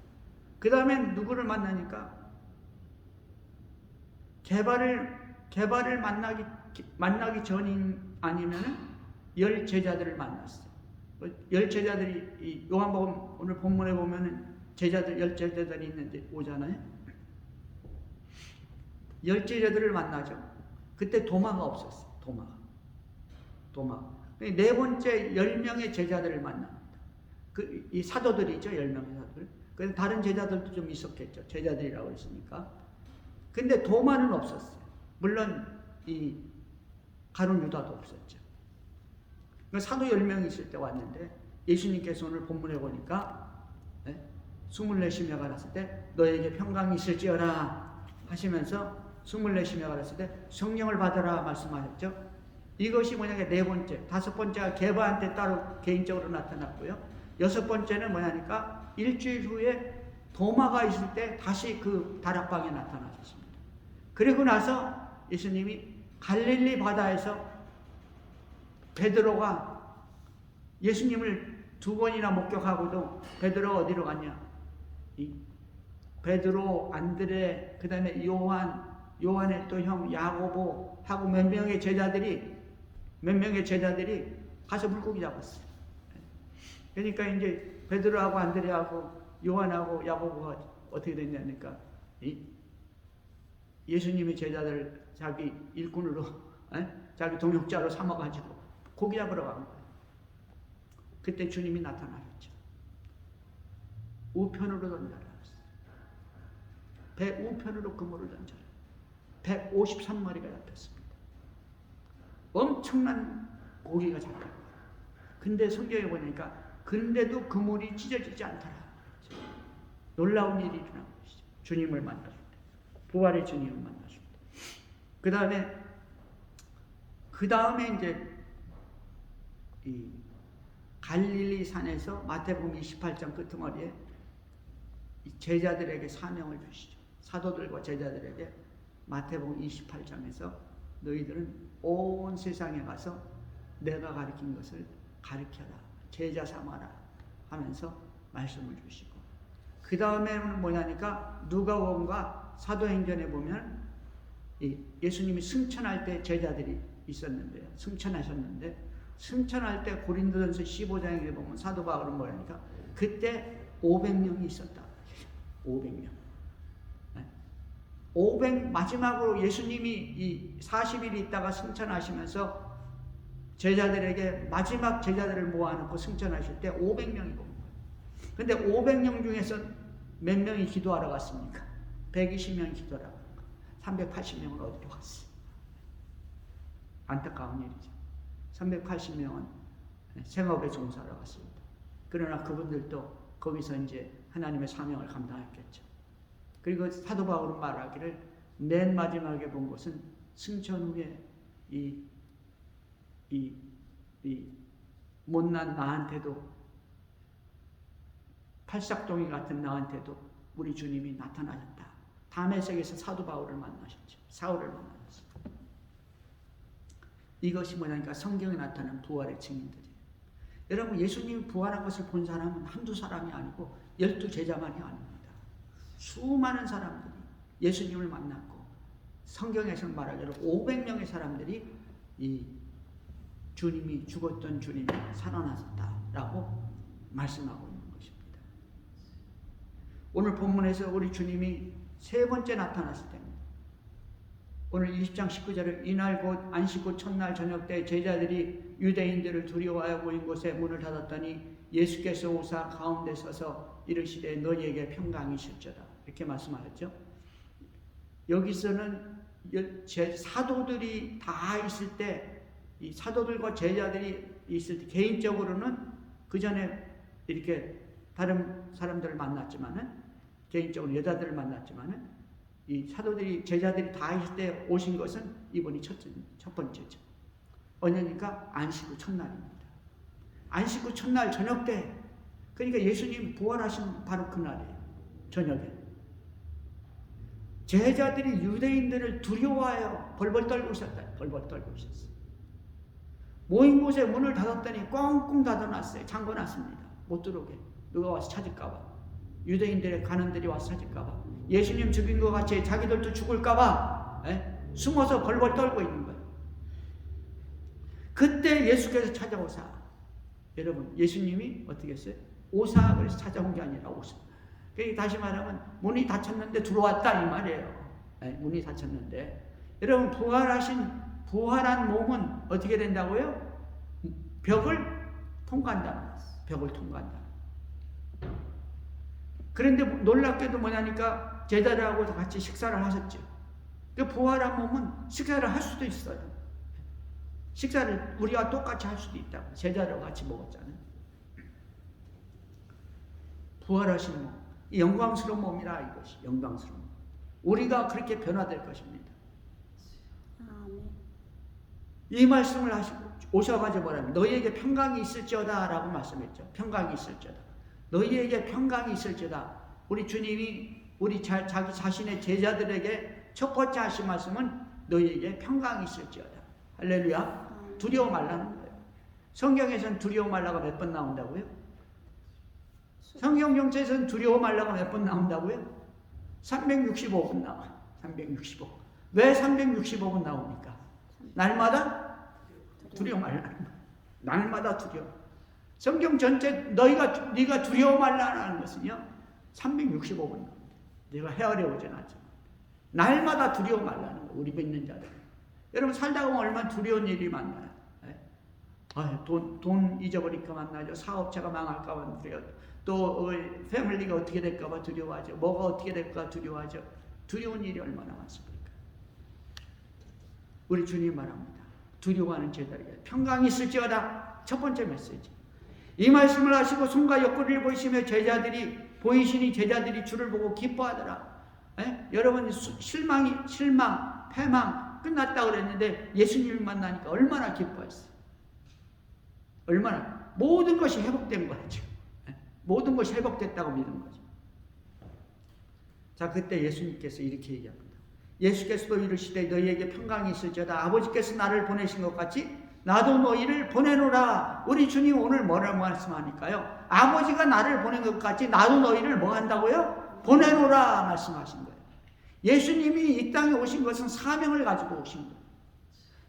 그 다음에 누구를 만나니까 개발을 만나기 전인 아니면은 10 제자들을 만났어요. 10 제자들이 이 요한복음 오늘 본문에 보면은 제자들, 열 제자들이 있는데 오잖아요. 열 제자들을 만나죠. 그때 도마가 없었어요. 도마. 네 번째 10명의 제자들을 만납니다. 이 사도들이죠. 10명의 사도들. 그래서 다른 제자들도 좀 있었겠죠. 제자들이라고 했으니까. 근데 도마는 없었어요. 물론 이 가룟 유다도 없었죠. 사도 10명이 있을 때 왔는데 예수님께서 오늘 본문에 보니까 24심야가 갔을 때 너에게 평강이 있을지어라 하시면서 24심야가 갔을 때 성령을 받아라 말씀하셨죠. 이것이 뭐냐면 네 번째, 다섯 번째가 게바한테 따로 개인적으로 나타났고요. 여섯 번째는 뭐냐니까 일주일 후에 도마가 있을 때 다시 그 다락방에 나타나셨습니다. 그리고 나서 예수님이 갈릴리 바다에서 베드로가 예수님을 2번이나 목격하고도 베드로가 어디로 갔냐? 베드로, 안드레, 그 다음에 요한의 또 형 야고보 하고 몇 명의 제자들이 가서 물고기 잡았어요. 그러니까 이제 베드로하고 안드레하고 요한하고 야고보가 어떻게 됐냐니까 예수님의 제자들 자기 일꾼으로 자기 동역자로 삼아가지고 고기 잡으러 간 거예요. 그때 주님이 나타나셨죠. 우편으로 던져라. 배 우편으로 그물을 던져라. 153마리가 잡혔습니다. 엄청난 고기가 잡혀요. 근데 성경에 보니까 근데도 그물이 찢어지지 않더라. 놀라운 일이 일어난 것이죠. 주님을 만났을 때. 부활의 주님을 만났을 때. 그 다음에 이제 이 갈릴리 산에서 마태복음 28장 끄트머리에 제자들에게 사명을 주시죠. 사도들과 제자들에게 마태복음 28장에서 너희들은 온 세상에 가서 내가 가르친 것을 가르쳐라. 제자 삼아라 하면서 말씀을 주시고 그 다음에는 뭐냐니까 누가복음과 사도행전에 보면 예수님이 승천할 때 제자들이 있었는데요. 승천할 때 고린도전서 15장에 보면 사도 바울은 뭐냐니까 그때 500명이 있었다. 500명. 500 마지막으로 예수님이 이 40일 있다가 승천하시면서 제자들에게 마지막 제자들을 모아놓고 승천하실 때 500명이 본 거예요. 근데 500명 중에서 몇 명이 기도하러 갔습니까? 120명이 기도하러 간 거예요. 380명은 어디로 갔어요? 안타까운 일이죠. 380명은 생업에 종사하러 갔습니다. 그러나 그분들도 거기서 이제 하나님의 사명을 감당했겠죠. 그리고 사도 바울은 말하기를 맨 마지막에 본 것은 승천 후에 이 못난 나한테도 팔싹동이 같은 나한테도 우리 주님이 나타나셨다. 다메섹에서 사도 바울을 만나셨죠. 사울을 만나셨어요. 이것이 뭐냐니까 성경에 나타난 부활의 증인들이에요. 여러분 예수님이 부활한 것을 본 사람은 한두 사람이 아니고 12제자만이 아닙니다. 수많은 사람들이 예수님을 만났고 성경에서 말하기로 500명의 사람들이 이 주님이 죽었던 주님이 살아나셨다라고 말씀하고 있는 것입니다. 오늘 본문에서 우리 주님이 세 번째 나타났을 때입니다. 오늘 20장 19절에 이날 곧 안식 후 첫날 저녁 때 제자들이 유대인들을 두려워하여 모인 곳에 문을 닫았더니 예수께서 오사 가운데 서서 이르시되 너희에게 평강이 있을지어다 이렇게 말씀하셨죠. 여기서는 사도들이 다 있을 때 이 사도들과 제자들이 있을 때 개인적으로는 그 전에 이렇게 다른 사람들을 만났지만은 개인적으로 여자들을 만났지만은 이 사도들이 제자들이 다 있을 때 오신 것은 이번이 첫 번째죠. 언제니까 안식 후 첫날입니다. 안식 후 첫날 저녁 때 그러니까 예수님 부활하신 바로 그날이에요. 저녁에 제자들이 유대인들을 두려워하여 벌벌 떨고 있었다. 벌벌 떨고 있었어요. 모인 곳에 문을 닫았더니 꽁꽁 닫아놨어요. 잠궈놨습니다. 못 들어오게. 누가 와서 찾을까봐. 유대인들의 간원들이 와서 찾을까봐. 예수님 죽인 것 같이 자기들도 죽을까봐 숨어서 벌벌 떨고 있는 거예요. 그때 예수께서 찾아오사. 여러분 예수님이 어떻게 했어요? 오사 그래서 찾아온 게 아니라 오사. 다시 말하면 문이 닫혔는데 들어왔다 이 말이에요. 문이 닫혔는데 여러분 부활한 몸은 어떻게 된다고요? 벽을 통과한다. 벽을 통과한다. 그런데 놀랍게도 뭐냐니까 제자들하고 같이 식사를 하셨죠. 그 부활한 몸은 식사를 할 수도 있어요. 식사를 우리와 똑같이 할 수도 있다고. 제자들하고 같이 먹었잖아요. 부활하신 몸, 이 영광스러운 몸이라 이것이 영광스러운 몸. 우리가 그렇게 변화될 것입니다. 이 말씀을 하시고 오셔가지고 뭐라면 너희에게 평강이 있을지어다 라고 말씀했죠. 평강이 있을지어다. 너희에게 평강이 있을지어다. 우리 주님이 우리 자기 자신의 제자들에게 첫 번째 하신 말씀은 너희에게 평강이 있을지어다. 할렐루야. 두려워 말라는 거예요. 성경에서는 두려워 말라가 몇 번 나온다고요? 성경 경제에서는 두려워 말라가 몇 번 나온다고요? 365번 나와. 365. 왜 365번 나옵니까? 날마다 두려워 말라는 거예요. 날마다 두려워. 성경 전체 네가 두려워 말라는 것은요 365번 나옵니다. 내가 헤아려오진 않지만 날마다 두려워 말라는 거예요. 우리 믿는 자들. 여러분 살다가 보면 얼마나 두려운 일이 많나요? 돈 잊어버릴까 만나죠. 사업체가 망할까 봐 두려워요. 또 패밀리가 어떻게 될까 봐 두려워하죠. 뭐가 어떻게 될까 두려워하죠. 두려운 일이 얼마나 많습니까? 우리 주님 말합니다. 두려워하는 제자에게 평강이 있을지어다. 첫 번째 메시지. 이 말씀을 하시고 손과 옆구리를 보이시며 보이시니 제자들이 주를 보고 기뻐하더라. 여러분 실망, 패망 끝났다 그랬는데 예수님을 만나니까 얼마나 기뻐했어요. 얼마나 모든 것이 회복된 거죠. 모든 것이 회복됐다고 믿는 거죠. 자, 그때 예수님께서 이렇게 얘기합니다. 예수께서도 이르시되 너희에게 평강이 있을지어다. 아버지께서 나를 보내신 것 같이 나도 너희를 보내노라. 우리 주님 오늘 뭐라고 말씀하니까요? 아버지가 나를 보낸 것 같이 나도 너희를 뭐 한다고요? 보내노라 말씀하신 거예요. 예수님이 이 땅에 오신 것은 사명을 가지고 오신 거예요.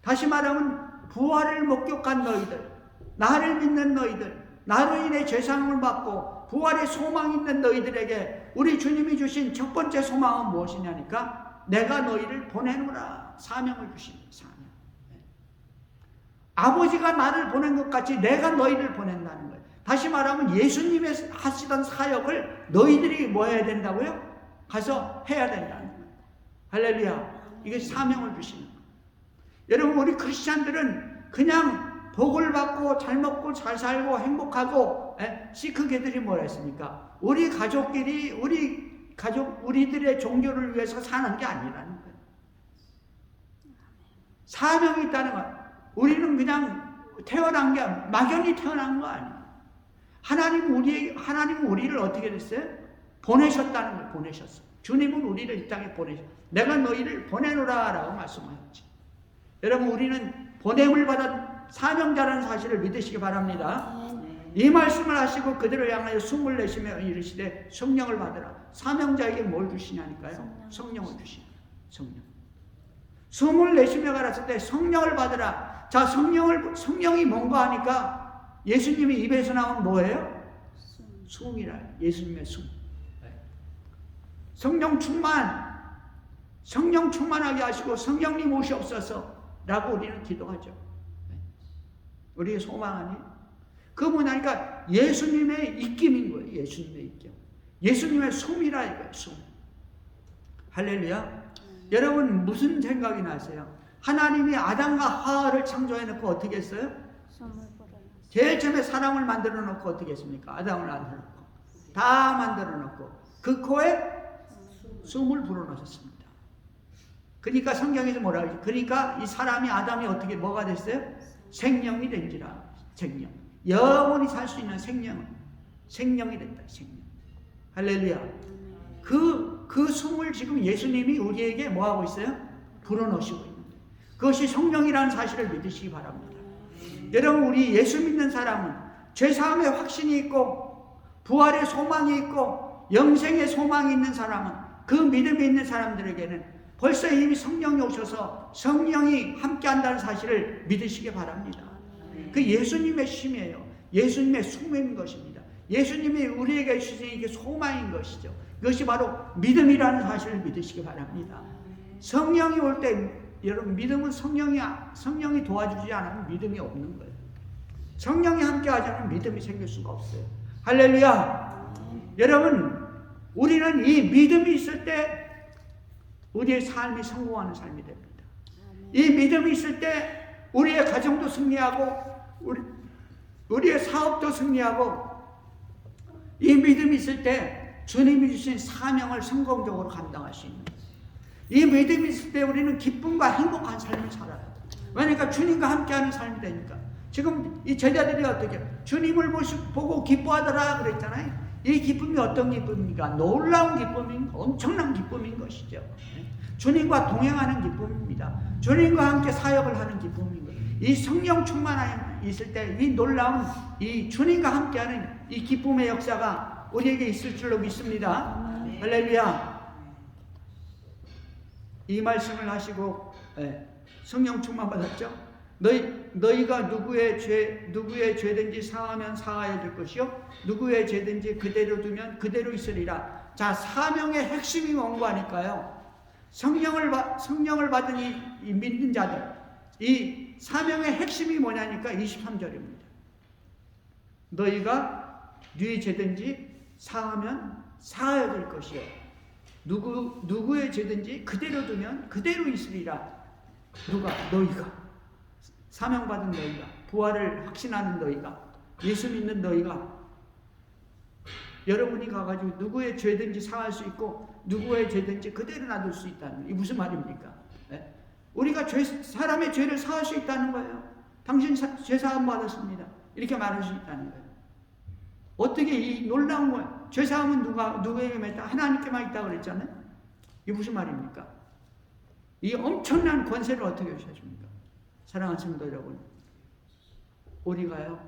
다시 말하면 부활을 목격한 너희들, 나를 믿는 너희들, 나로 인해 죄사함을 받고 부활의 소망이 있는 너희들에게 우리 주님이 주신 첫 번째 소망은 무엇이냐니까 내가 너희를 보내노라. 사명을 주신 거예요. 사명. 아버지가 나를 보낸 것 같이 내가 너희를 보낸다는 거예요. 다시 말하면 예수님이 하시던 사역을 너희들이 뭐 해야 된다고요? 가서 해야 된다는 거예요. 할렐루야. 이게 사명을 주시는 거예요. 여러분 우리 크리스찬들은 그냥 복을 받고 잘 먹고 잘 살고 행복하고 시크게들이 뭐라 했습니까? 우리 가족끼리 우리들의 종교를 위해서 사는 게 아니라는 거예요. 사명이 있다는 거예요. 우리는 그냥 태어난 게 막연히 태어난 거 아니에요. 하나님은 우리를 어떻게 됐어요? 보내셨다는 거예요. 보내셨어요. 주님은 우리를 이 땅에 보내셨어요. 내가 너희를 보내노라 라고 말씀하셨지. 여러분 우리는 보냄을 받은 사명자라는 사실을 믿으시기 바랍니다. 이 말씀을 하시고 그들을 향하여 숨을 내쉬며 이르시되 성령을 받으라. 사명자에게 뭘 주시냐니까요? 성령을 주시냐. 성령. 숨을 내쉬며 가라사대 때 성령을 받으라. 자, 성령이 뭔가 하니까 예수님이 입에서 나온 뭐예요? 숨이라. 예수님의 숨. 성령 충만하게 하시고 성령님 오시옵소서라고 우리는 기도하죠. 우리의 소망 아니에요? 그 뭐냐니까 예수님의 입김인 거예요. 예수님의 입김. 예수님의 숨이라 이거예요. 숨. 할렐루야. 여러분 무슨 생각이 나세요? 하나님이 아담과 하와를 창조해 놓고 어떻게 했어요? 제일 처음에 사람을 만들어 놓고 어떻게 했습니까? 아담을 만들어 놓고 다 만들어 놓고 그 코에 숨을 불어넣으셨습니다. 그러니까 성경에서 뭐라 그러지? 그러니까 이 사람이 아담이 어떻게 뭐가 됐어요? 생명이 된지라. 생명. 영원히 살 수 있는 생명이 됐다. 생명. 할렐루야. 그 숨을 지금 예수님이 우리에게 뭐 하고 있어요? 불어넣으시고 있는 거예요. 그것이 성령이라는 사실을 믿으시기 바랍니다. 여러분 우리 예수 믿는 사람은 죄사함의 확신이 있고 부활의 소망이 있고 영생의 소망이 있는 사람은 그 믿음이 있는 사람들에게는 벌써 이미 성령이 오셔서 성령이 함께한다는 사실을 믿으시기 바랍니다. 그 예수님의 쉼이에요. 예수님의 숨인 것입니다. 예수님이 우리에게 주신 이게 소망인 것이죠. 그것이 바로 믿음이라는 사실을 믿으시기 바랍니다. 성령이 올 때 여러분 믿음은 성령이 도와주지 않으면 믿음이 없는 거예요. 성령이 함께 하지 않으면 믿음이 생길 수가 없어요. 할렐루야. 여러분 우리는 이 믿음이 있을 때 우리의 삶이 성공하는 삶이 됩니다. 이 믿음이 있을 때 우리의 가정도 승리하고 우리의 사업도 승리하고 이 믿음이 있을 때 주님이 주신 사명을 성공적으로 감당할 수 있는 거예요. 이 믿음이 있을 때 우리는 기쁨과 행복한 삶을 살아요. 왜냐니까 주님과 함께하는 삶이 되니까. 지금 이 제자들이 어떻게 주님을 보고 기뻐하더라 그랬잖아요. 이 기쁨이 어떤 기쁨입니까? 놀라운 기쁨인 엄청난 기쁨인 것이죠. 주님과 동행하는 기쁨입니다. 주님과 함께 사역을 하는 기쁨인 거예요. 이 성령 충만함이 있을 때 이 놀라운 이 주님과 함께하는 이 기쁨의 역사가 우리에게 있을 줄로 믿습니다. 할렐루야. 이 말씀을 하시고 성령 충만 받았죠. 너희가 누구의 죄든지 사하면 사하여 줄 것이요 누구의 죄든지 그대로 두면 그대로 있으리라. 자, 사명의 핵심이 뭔가 하니까요. 성령을 받은 이 믿는 자들, 이 사명의 핵심이 뭐냐니까 23절입니다. 너희가 누구의 죄든지 사하면 사하여 줄 것이요 누구의 죄든지 그대로 두면 그대로 있으리라. 누가? 너희가. 사명받은 너희가. 부활을 확신하는 너희가. 예수 믿는 너희가. 여러분이 가가지고 누구의 죄든지 사할 수 있고 누구의 죄든지 그대로 놔둘 수 있다는 거예요. 이게 무슨 말입니까? 네? 우리가 사람의 죄를 사할 수 있다는 거예요. 당신 죄 사함 받았습니다. 이렇게 말할 수 있다는 거예요. 어떻게 이 놀라운 거예요. 죄 사함은 누구에게만 있다? 하나님께만 있다고 그랬잖아요. 이게 무슨 말입니까? 이 엄청난 권세를 어떻게 주셨습니까? 사랑하는 성도 여러분, 우리가요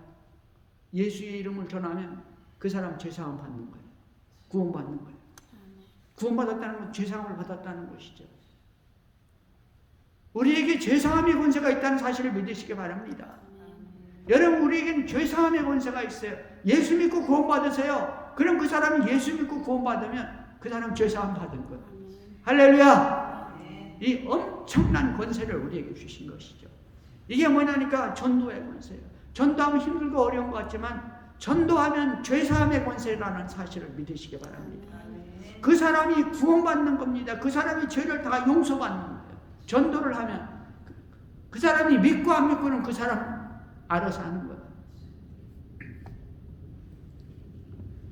예수의 이름을 전하면 그 사람 죄사함 받는 거예요. 구원받는 거예요. 구원받았다는 건 죄사함을 받았다는 것이죠. 우리에게 죄사함의 권세가 있다는 사실을 믿으시기 바랍니다. 여러분 우리에겐 죄사함의 권세가 있어요. 예수 믿고 구원받으세요. 그럼 그 사람이 예수 믿고 구원받으면 그 사람 죄사함 받은 거예요. 할렐루야. 이 엄청난 권세를 우리에게 주신 것이죠. 이게 뭐냐니까 전도의 권세예요. 전도하면 힘들고 어려운 것 같지만 전도하면 죄사함의 권세라는 사실을 믿으시기 바랍니다. 그 사람이 구원받는 겁니다. 그 사람이 죄를 다 용서받는 거예요. 전도를 하면 그 사람이 믿고 안 믿고는 그 사람 알아서 하는 거예요.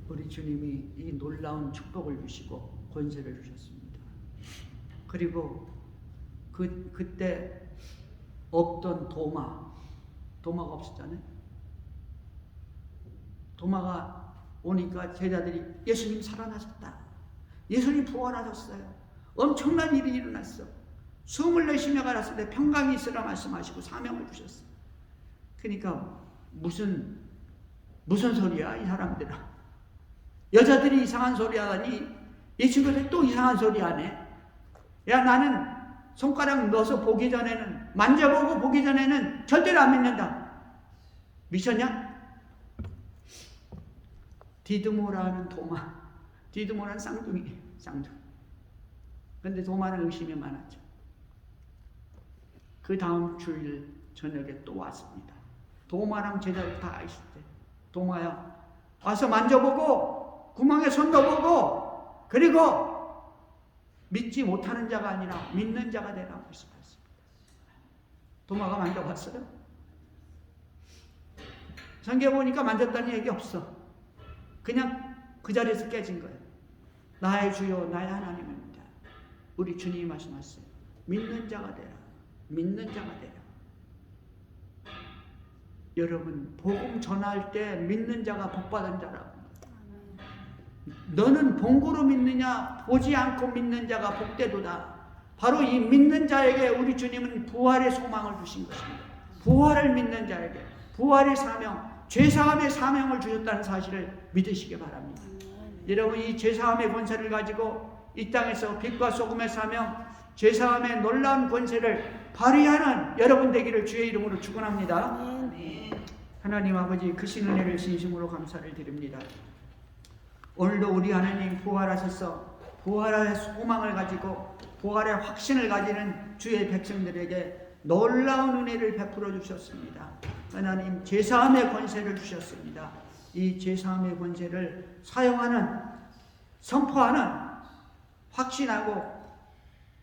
우리 주님이 이 놀라운 축복을 주시고 권세를 주셨습니다. 그리고 그때 없던 도마가 없었잖아요. 도마가 오니까 제자들이 예수님 살아나셨다. 예수님 부활하셨어요. 엄청난 일이 일어났어. 숨을 내쉬며 가랐을 때 평강이 있으라 말씀하시고 사명을 주셨어요. 그러니까 무슨 소리야 이 사람들아. 여자들이 이상한 소리 하다니 이 친구들이 또 이상한 소리 하네. 야, 나는 손가락 넣어서 보기 전에는, 만져보고 보기 전에는 절대로 안 믿는다. 미쳤냐? 디드모라는 디드모라는 쌍둥이. 근데 도마는 의심이 많았죠. 그 다음 주일 저녁에 또 왔습니다. 도마랑 제자들 다 있을 때, 도마야, 와서 만져보고, 구멍에 손 넣어보고, 그리고 믿지 못하는 자가 아니라 믿는 자가 되라고 말씀하셨습니다. 도마가 만져봤어요? 성경에 보니까 만졌다는 얘기 없어. 그냥 그 자리에서 깨진 거예요. 나의 주여 나의 하나님입니다. 우리 주님이 말씀하셨어요. 믿는 자가 되라. 믿는 자가 되라. 여러분 복음 전할 때 믿는 자가 복받은 자라고. 너는 본고로 믿느냐 보지 않고 믿는 자가 복되도다. 바로 이 믿는 자에게 우리 주님은 부활의 소망을 주신 것입니다. 부활을 믿는 자에게 부활의 사명, 죄사함의 사명을 주셨다는 사실을 믿으시기 바랍니다. 여러분 이 죄사함의 권세를 가지고 이 땅에서 빛과 소금의 사명, 죄사함의 놀라운 권세를 발휘하는 여러분 되기를 주의 이름으로 축원합니다. 하나님 아버지 크신 은혜를 진심으로 감사를 드립니다. 오늘도 우리 하나님 부활하셔서 부활의 소망을 가지고 부활의 확신을 가지는 주의 백성들에게 놀라운 은혜를 베풀어 주셨습니다. 하나님 제사함의 권세를 주셨습니다. 이 제사함의 권세를 사용하는 선포하는 확신하고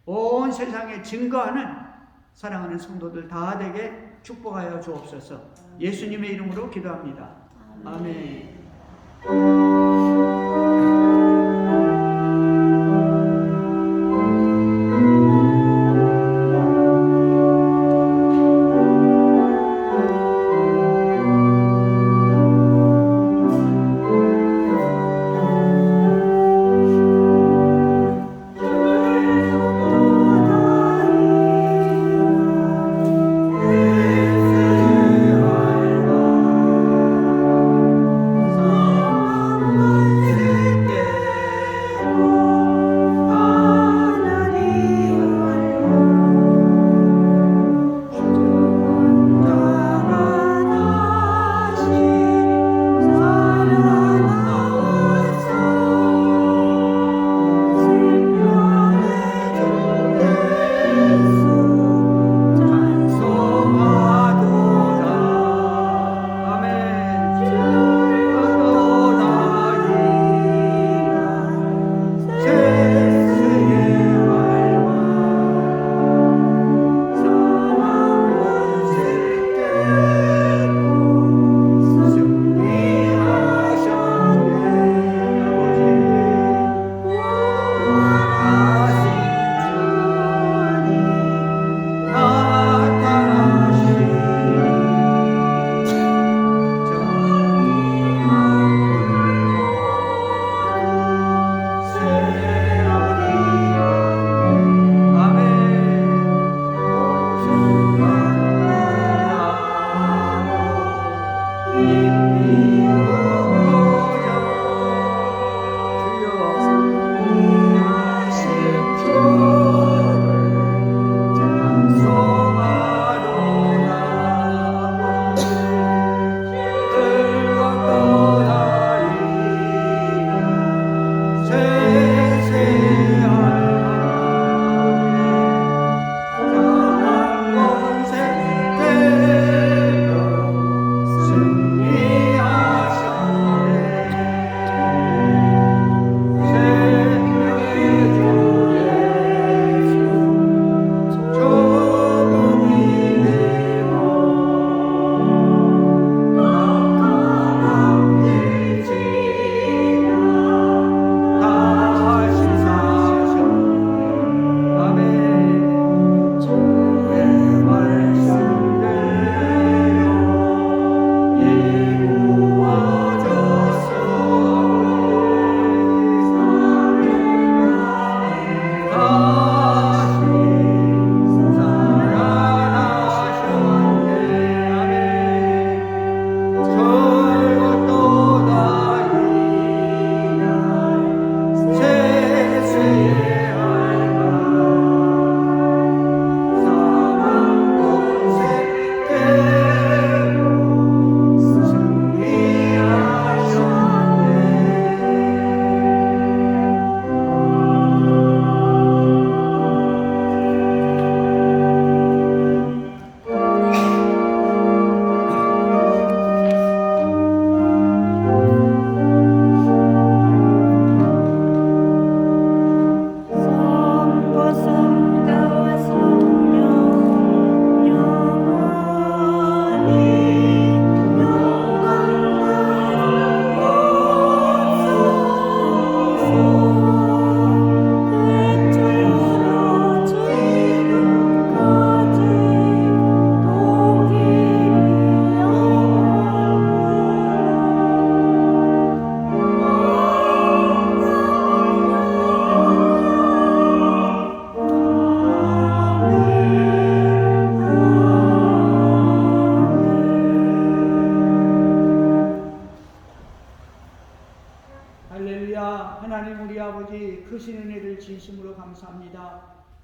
온 세상에 증거하는 사랑하는 성도들 다 되게 축복하여 주옵소서. 예수님의 이름으로 기도합니다. 아멘.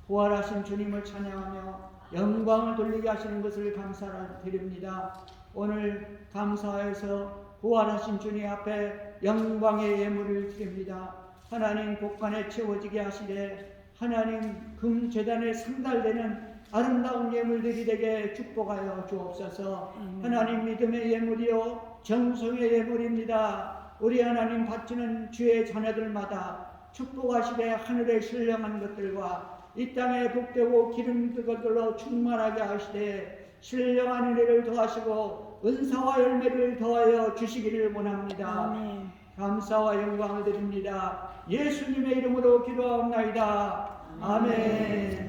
부활하신 주님을 찬양하며 영광을 돌리게 하시는 것을 감사드립니다. 오늘 감사해서 부활하신 주님 앞에 영광의 예물을 드립니다. 하나님 곳간에 채워지게 하시되 하나님 금제단에 상달되는 아름다운 예물들이 되게 축복하여 주옵소서. 하나님 믿음의 예물이요 정성의 예물입니다. 우리 하나님 바치는 주의 자녀들마다 축복하시되 하늘에 신령한 것들과 이 땅에 복되고 기름 것들로 충만하게 하시되 신령한 은혜를 더하시고 은사와 열매를 더하여 주시기를 원합니다. 아멘. 감사와 영광을 드립니다. 예수님의 이름으로 기도하옵나이다. 아멘.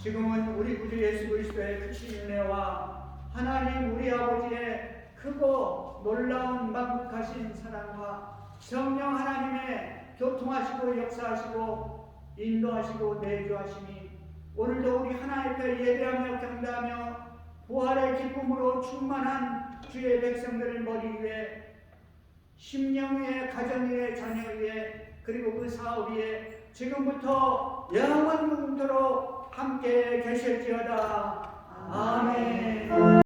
지금은 우리 구주 예수 그리스도의 크신 은혜와 하나님 우리 아버지의 크고 놀라운 만국하신 사랑과 성령 하나님의 교통하시고 역사하시고 인도하시고 내주하심이 오늘도 우리 하나님 앞에 예배하며 경배하며 부활의 기쁨으로 충만한 주의 백성들을 머리 위에 심령 위에 가정 위에 자녀 위에 그리고 그 사업 위에 지금부터 영원토록 함께 계실지어다. 아멘.